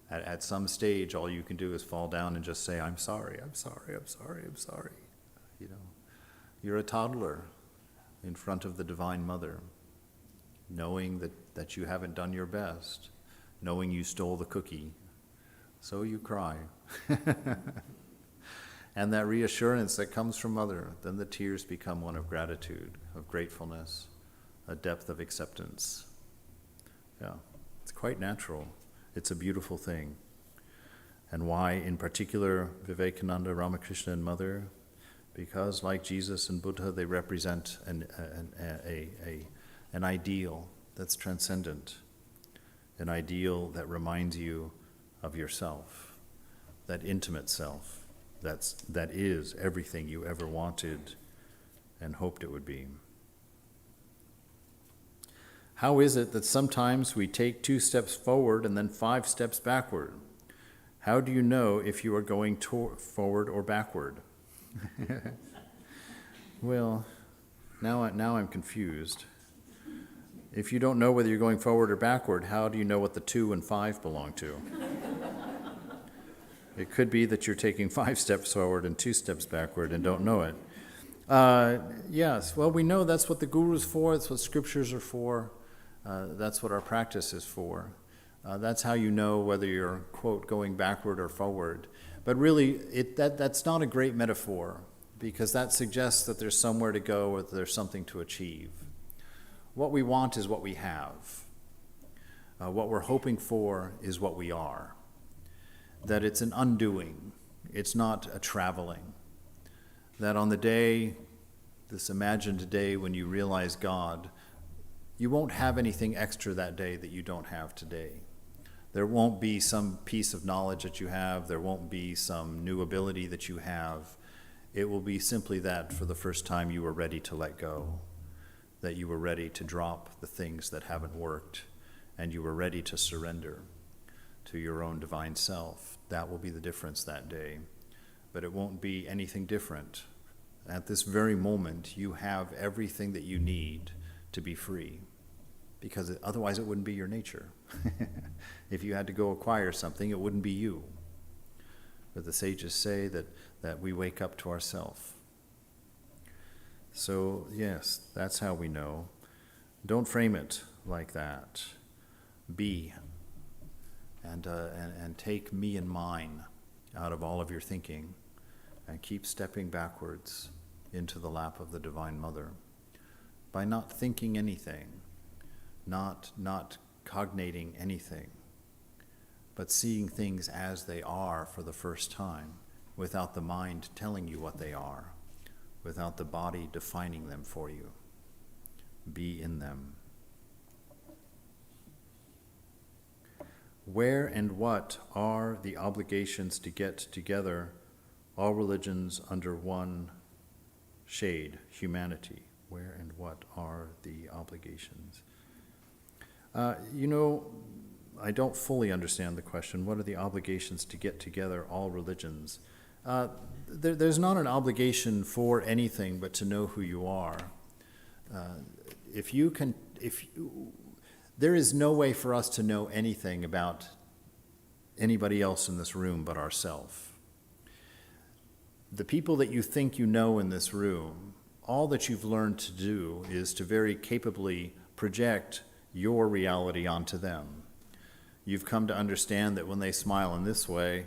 at some stage, all you can do is fall down and just say, I'm sorry, I'm sorry, I'm sorry, I'm sorry. You're a toddler in front of the Divine Mother, knowing that you haven't done your best, knowing you stole the cookie, so you cry. And that reassurance that comes from Mother, then the tears become one of gratitude, of gratefulness, a depth of acceptance. Yeah, it's quite natural. It's a beautiful thing. And why, in particular, Vivekananda, Ramakrishna, and Mother? Because, like Jesus and Buddha, they represent an ideal that's transcendent, an ideal that reminds you of yourself, that intimate self, that is everything you ever wanted and hoped it would be. How is it that sometimes we take 2 steps forward and then 5 steps backward? How do you know if you are going forward or backward? Well, now I'm confused. If you don't know whether you're going forward or backward, how do you know what the 2 and 5 belong to? It could be that you're taking 5 steps forward and 2 steps backward and don't know it. Yes, well, we know that's what the Guru's for, that's what scriptures are for, that's what our practice is for. That's how you know whether you're, quote, going backward or forward. But really, that's not a great metaphor, because that suggests that there's somewhere to go or that there's something to achieve. What we want is what we have. What we're hoping for is what we are. That it's an undoing, it's not a traveling. That on the day, this imagined day when you realize God, you won't have anything extra that day that you don't have today. There won't be some piece of knowledge that you have, there won't be some new ability that you have. It will be simply that for the first time you were ready to let go, that you were ready to drop the things that haven't worked, and you were ready to surrender to your own divine self. That will be the difference that day. But it won't be anything different. At this very moment, you have everything that you need to be free, because otherwise it wouldn't be your nature. If you had to go acquire something, it wouldn't be you. But the sages say that we wake up to ourself. So yes, that's how we know. Don't frame it like that. Be. And take me and mine out of all of your thinking, and keep stepping backwards into the lap of the Divine Mother by not thinking anything, not cognating anything, but seeing things as they are for the first time, without the mind telling you what they are, without the body defining them for you. Be in them. Where and what are the obligations to get together all religions under one shade, humanity? Where and what are the obligations? I don't fully understand the question. What are the obligations to get together all religions? There's not an obligation for anything but to know who you are. There is no way for us to know anything about anybody else in this room but ourselves. The people that you think you know in this room, all that you've learned to do is to very capably project your reality onto them. You've come to understand that when they smile in this way,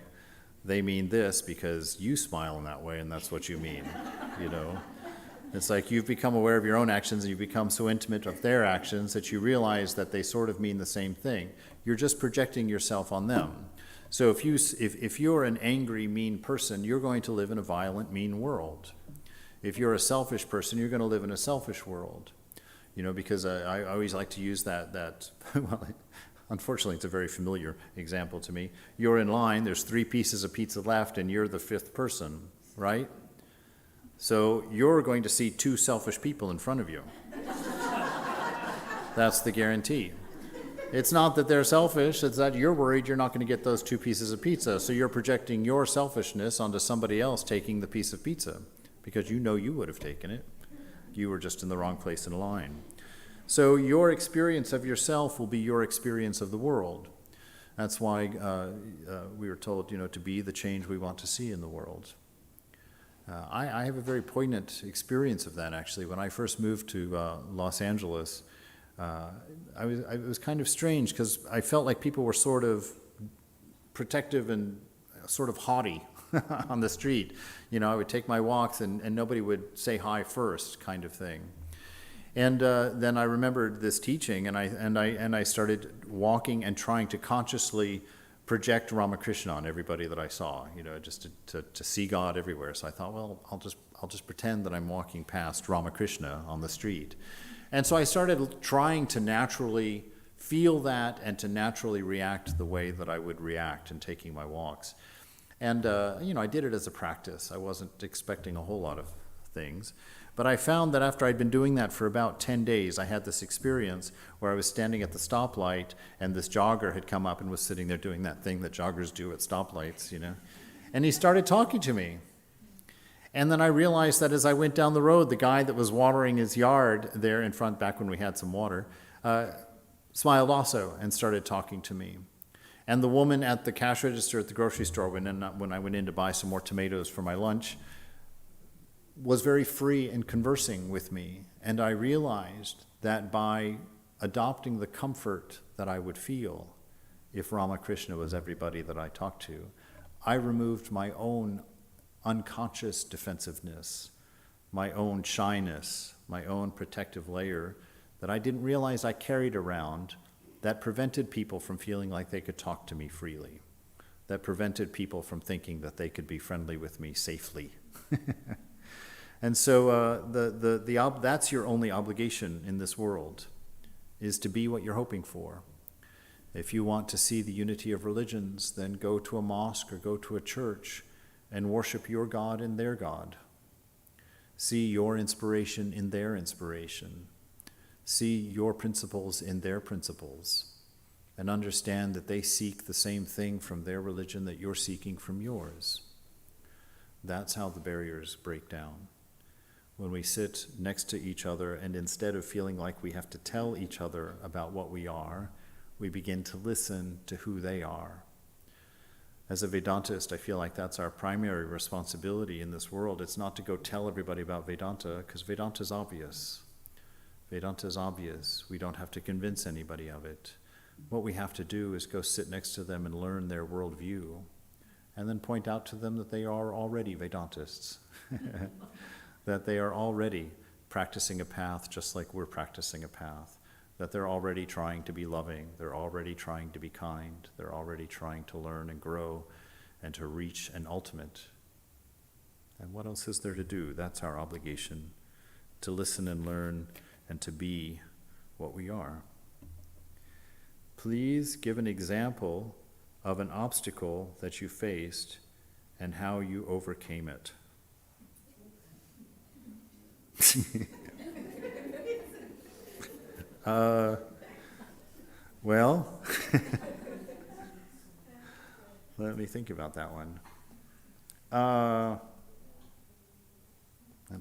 they mean this because you smile in that way and that's what you mean, you know. It's like you've become aware of your own actions and you've become so intimate of their actions that you realize that they sort of mean the same thing. You're just projecting yourself on them. So if you're an angry, mean person, you're going to live in a violent, mean world. If you're a selfish person, you're going to live in a selfish world. You know, because I always like to use that well, unfortunately, it's a very familiar example to me. You're in line, there's 3 pieces of pizza left, and you're the 5th person, right? So you're going to see 2 selfish people in front of you. That's the guarantee. It's not that they're selfish, it's that you're worried you're not going to get those 2 pieces of pizza, so you're projecting your selfishness onto somebody else taking the piece of pizza, because you know you would have taken it. You were just in the wrong place in line. So your experience of yourself will be your experience of the world. That's why we were told, you know, to be the change we want to see in the world. I have a very poignant experience of that, actually. When I first moved to Los Angeles, it was kind of strange because I felt like people were sort of protective and sort of haughty on the street. You know, I would take my walks and nobody would say hi first, kind of thing. And then I remembered this teaching, and I started walking and trying to consciously project Ramakrishna on everybody that I saw, you know, just to see God everywhere. So I thought, well, I'll just pretend that I'm walking past Ramakrishna on the street. And so I started trying to naturally feel that and to naturally react the way that I would react in taking my walks. And, you know, I did it as a practice. I wasn't expecting a whole lot of things. But I found that after I'd been doing that for about 10 days, I had this experience where I was standing at the stoplight and this jogger had come up and was sitting there doing that thing that joggers do at stoplights, you know. And he started talking to me. And then I realized that as I went down the road, the guy that was watering his yard there in front, back when we had some water, smiled also and started talking to me. And the woman at the cash register at the grocery store, when I went in to buy some more tomatoes for my lunch, was very free in conversing with me. And I realized that by adopting the comfort that I would feel if Ramakrishna was everybody that I talked to, I removed my own unconscious defensiveness, my own shyness, my own protective layer that I didn't realize I carried around, that prevented people from feeling like they could talk to me freely, that prevented people from thinking that they could be friendly with me safely. And so that's your only obligation in this world, is to be what you're hoping for. If you want to see the unity of religions, then go to a mosque or go to a church and worship your God and their God. See your inspiration in their inspiration. See your principles in their principles. And understand that they seek the same thing from their religion that you're seeking from yours. That's how the barriers break down. When we sit next to each other and instead of feeling like we have to tell each other about what we are, we begin to listen to who they are. As a Vedantist, I feel like that's our primary responsibility in this world. It's not to go tell everybody about Vedanta, because Vedanta is obvious. Vedanta is obvious. We don't have to convince anybody of it. What we have to do is go sit next to them and learn their worldview, and then point out to them that they are already Vedantists, that they are already practicing a path just like we're practicing a path, that they're already trying to be loving, they're already trying to be kind, they're already trying to learn and grow and to reach an ultimate. And what else is there to do? That's our obligation, to listen and learn and to be what we are. Please give an example of an obstacle that you faced and how you overcame it. Well, let me think about that one. An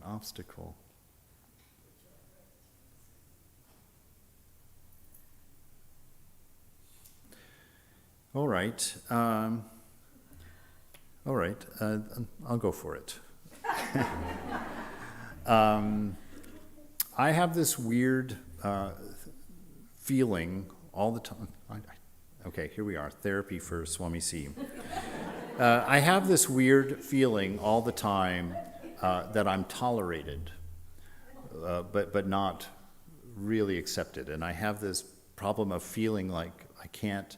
obstacle. All right. I'll go for it. I have this weird feeling all the time. Okay, here we are, therapy for Swami C. I have this weird feeling all the time that I'm tolerated, but not really accepted. And I have this problem of feeling like I can't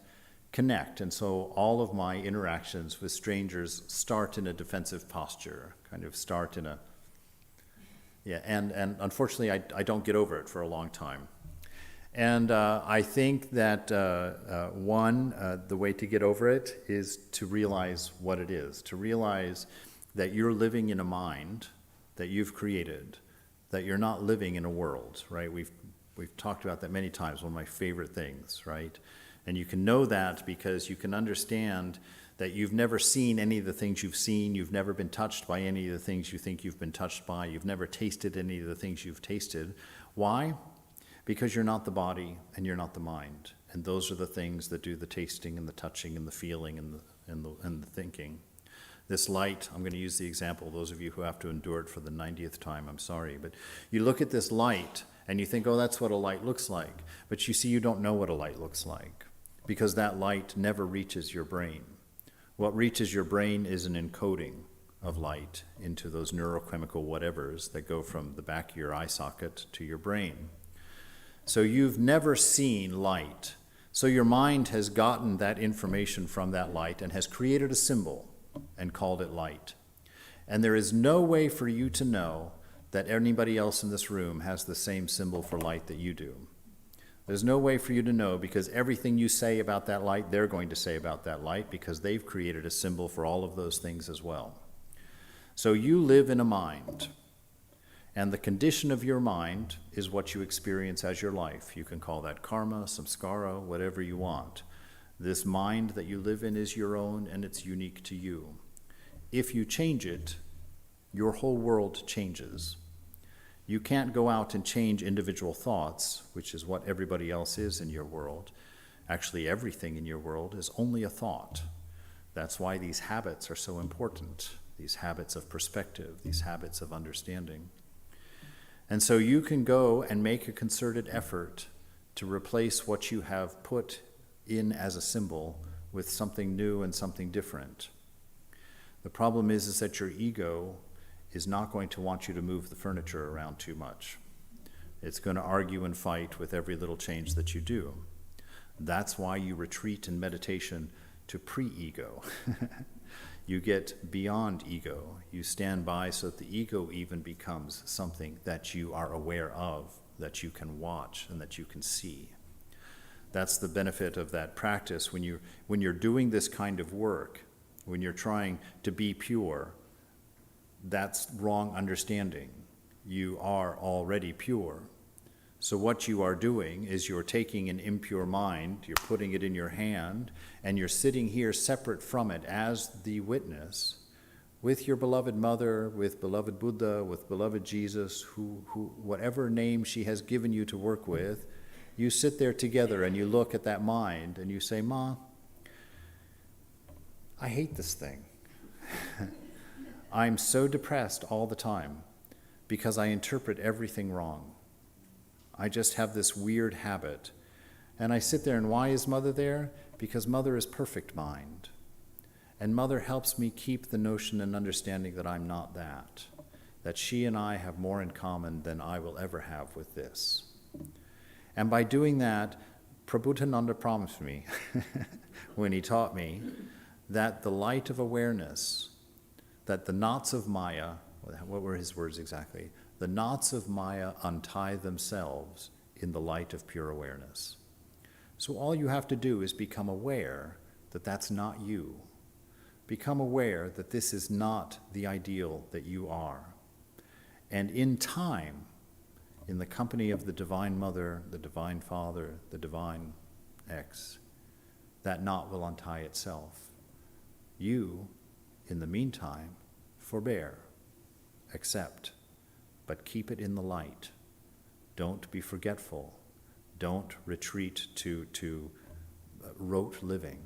connect. And so all of my interactions with strangers start in a defensive posture, kind of start in a, and unfortunately I don't get over it for a long time. And I think that the way to get over it is to realize what it is, to realize that you're living in a mind that you've created, that you're not living in a world, right? We've talked about that many times, one of my favorite things, right? And you can know that because you can understand that you've never seen any of the things you've seen, you've never been touched by any of the things you think you've been touched by, you've never tasted any of the things you've tasted. Why? Because you're not the body and you're not the mind. And those are the things that do the tasting and the touching and the feeling and the thinking. This light, I'm going to use the example, those of you who have to endure it for the 90th time, I'm sorry, but you look at this light and you think, oh, that's what a light looks like. But you see, you don't know what a light looks like because that light never reaches your brain. What reaches your brain is an encoding of light into those neurochemical whatevers that go from the back of your eye socket to your brain. So you've never seen light. So your mind has gotten that information from that light and has created a symbol and called it light. And there is no way for you to know that anybody else in this room has the same symbol for light that you do. There's no way for you to know because everything you say about that light, they're going to say about that light because they've created a symbol for all of those things as well. So you live in a mind. And the condition of your mind is what you experience as your life. You can call that karma, samskara, whatever you want. This mind that you live in is your own and it's unique to you. If you change it, your whole world changes. You can't go out and change individual thoughts, which is what everybody else is in your world. Actually, everything in your world is only a thought. That's why these habits are so important, these habits of perspective, these habits of understanding. And so you can go and make a concerted effort to replace what you have put in as a symbol with something new and something different. The problem is that your ego is not going to want you to move the furniture around too much. It's going to argue and fight with every little change that you do. That's why you retreat in meditation to pre-ego. You get beyond ego. You stand by so that the ego even becomes something that you are aware of, that you can watch and that you can see. That's the benefit of that practice. When you're doing this kind of work, when you're trying to be pure, that's wrong understanding. You are already pure. So what you are doing is you're taking an impure mind, you're putting it in your hand, and you're sitting here separate from it as the witness with your beloved mother, with beloved Buddha, with beloved Jesus, who whatever name she has given you to work with. You sit there together and you look at that mind and you say, Ma, I hate this thing. I'm so depressed all the time because I interpret everything wrong. I just have this weird habit. And I sit there, and why is Mother there? Because Mother is perfect mind. And Mother helps me keep the notion and understanding that I'm not that she and I have more in common than I will ever have with this. And by doing that, Prabhupada promised me, when he taught me, that the light of awareness, that the knots of Maya, what were his words exactly? The knots of Maya untie themselves in the light of pure awareness. So all you have to do is become aware that that's not you. Become aware that this is not the ideal that you are. And in time, in the company of the Divine Mother, the Divine Father, the Divine X, that knot will untie itself. You, in the meantime, forbear, accept, but keep it in the light. Don't be forgetful. Don't retreat to rote living.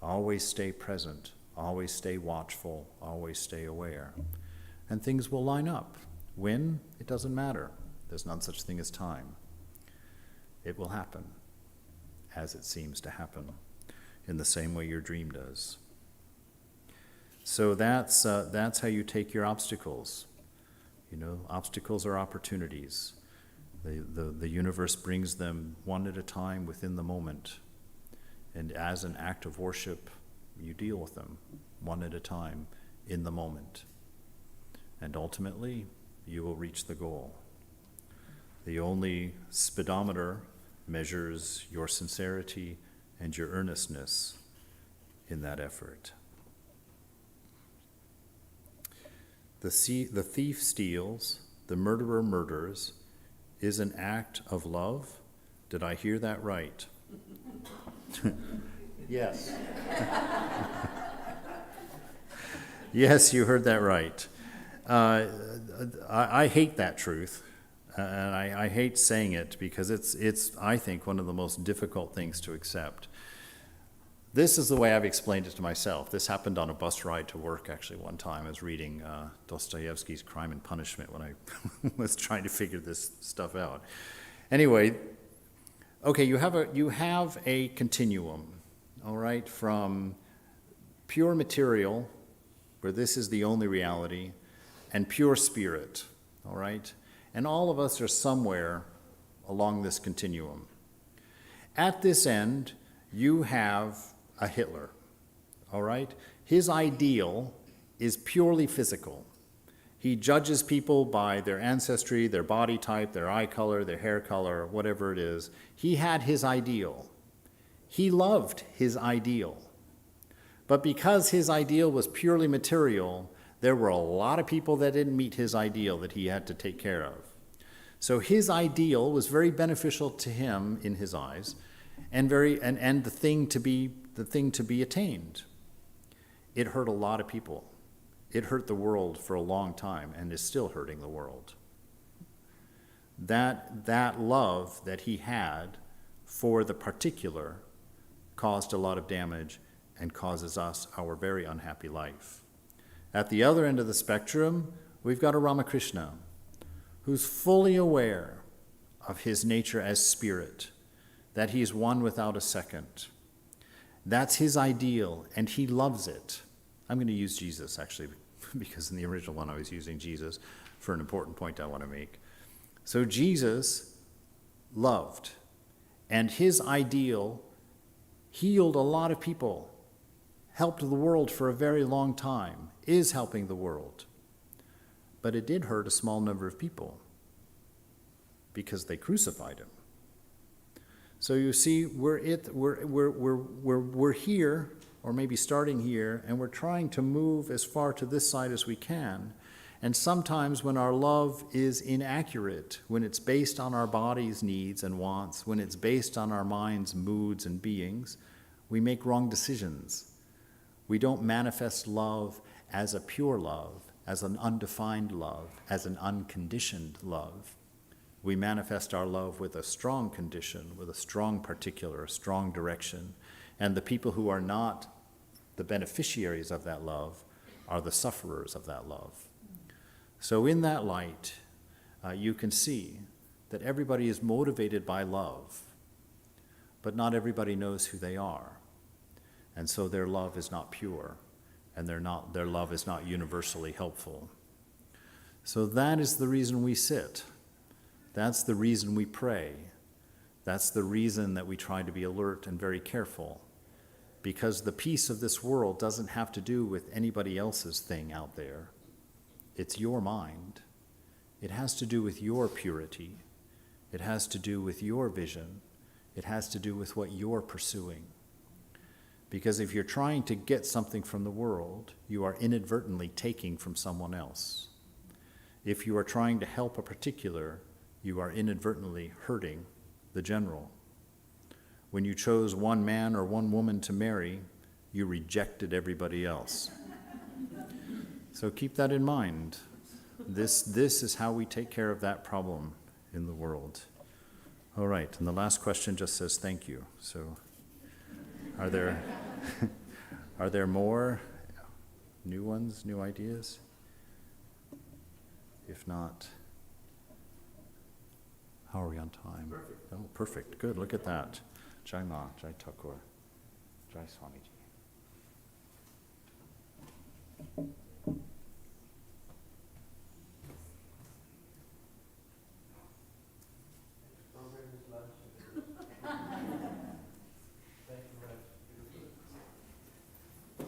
Always stay present. Always stay watchful. Always stay aware. And things will line up. When? It doesn't matter. There's none such thing as time. It will happen as it seems to happen, in the same way your dream does. So that's how you take your obstacles. You know, obstacles are opportunities. The universe brings them one at a time within the moment. And as an act of worship, you deal with them one at a time in the moment. And ultimately, you will reach the goal. The only speedometer measures your sincerity and your earnestness in that effort. The thief steals, the murderer murders, is an act of love. Did I hear that right? Yes. Yes, you heard that right. I hate that truth, and I hate saying it because it's I think one of the most difficult things to accept. This is the way I've explained it to myself. This happened on a bus ride to work actually one time. I was reading Dostoevsky's Crime and Punishment when I was trying to figure this stuff out. Anyway, okay, you have a continuum, all right, from pure material, where this is the only reality, and pure spirit, all right? And all of us are somewhere along this continuum. At this end, you have a Hitler, all right? His ideal is purely physical. He judges people by their ancestry, their body type, their eye color, their hair color, whatever it is. He had his ideal. He loved his ideal. But because his ideal was purely material, there were a lot of people that didn't meet his ideal that he had to take care of. So his ideal was very beneficial to him in his eyes, and the thing to be attained. It hurt a lot of people. It hurt the world for a long time and is still hurting the world. That love that he had for the particular caused a lot of damage and causes us our very unhappy life. At the other end of the spectrum, we've got a Ramakrishna who's fully aware of his nature as spirit, that he's one without a second. That's his ideal, and he loves it. I'm going to use Jesus, actually, because in the original one I was using Jesus for an important point I want to make. So Jesus loved, and his ideal healed a lot of people, helped the world for a very long time, is helping the world. But it did hurt a small number of people because they crucified him. So you see, we're here, or maybe starting here, and we're trying to move as far to this side as we can. And sometimes when our love is inaccurate, when it's based on our body's needs and wants, when it's based on our mind's moods and beings, we make wrong decisions. We don't manifest love as a pure love, as an undefined love, as an unconditioned love. We manifest our love with a strong condition, with a strong particular, a strong direction. And the people who are not the beneficiaries of that love are the sufferers of that love. So in that light, you can see that everybody is motivated by love, but not everybody knows who they are. And so their love is not pure, and their love is not universally helpful. So that is the reason we sit. That's the reason we pray. That's the reason that we try to be alert and very careful, because the peace of this world doesn't have to do with anybody else's thing out there. It's your mind. It has to do with your purity. It has to do with your vision. It has to do with what you're pursuing. Because if you're trying to get something from the world, you are inadvertently taking from someone else. If you are trying to help a particular, you are inadvertently hurting the general. When you chose one man or one woman to marry, you rejected everybody else. So keep that in mind. This is how we take care of that problem in the world. All right, and the last question just says thank you. So are there more new ones, new ideas? If not, how are we on time? Perfect. Oh, perfect. Good. Look at that. Jai Ma, Jai Thakur, Jai Swamiji.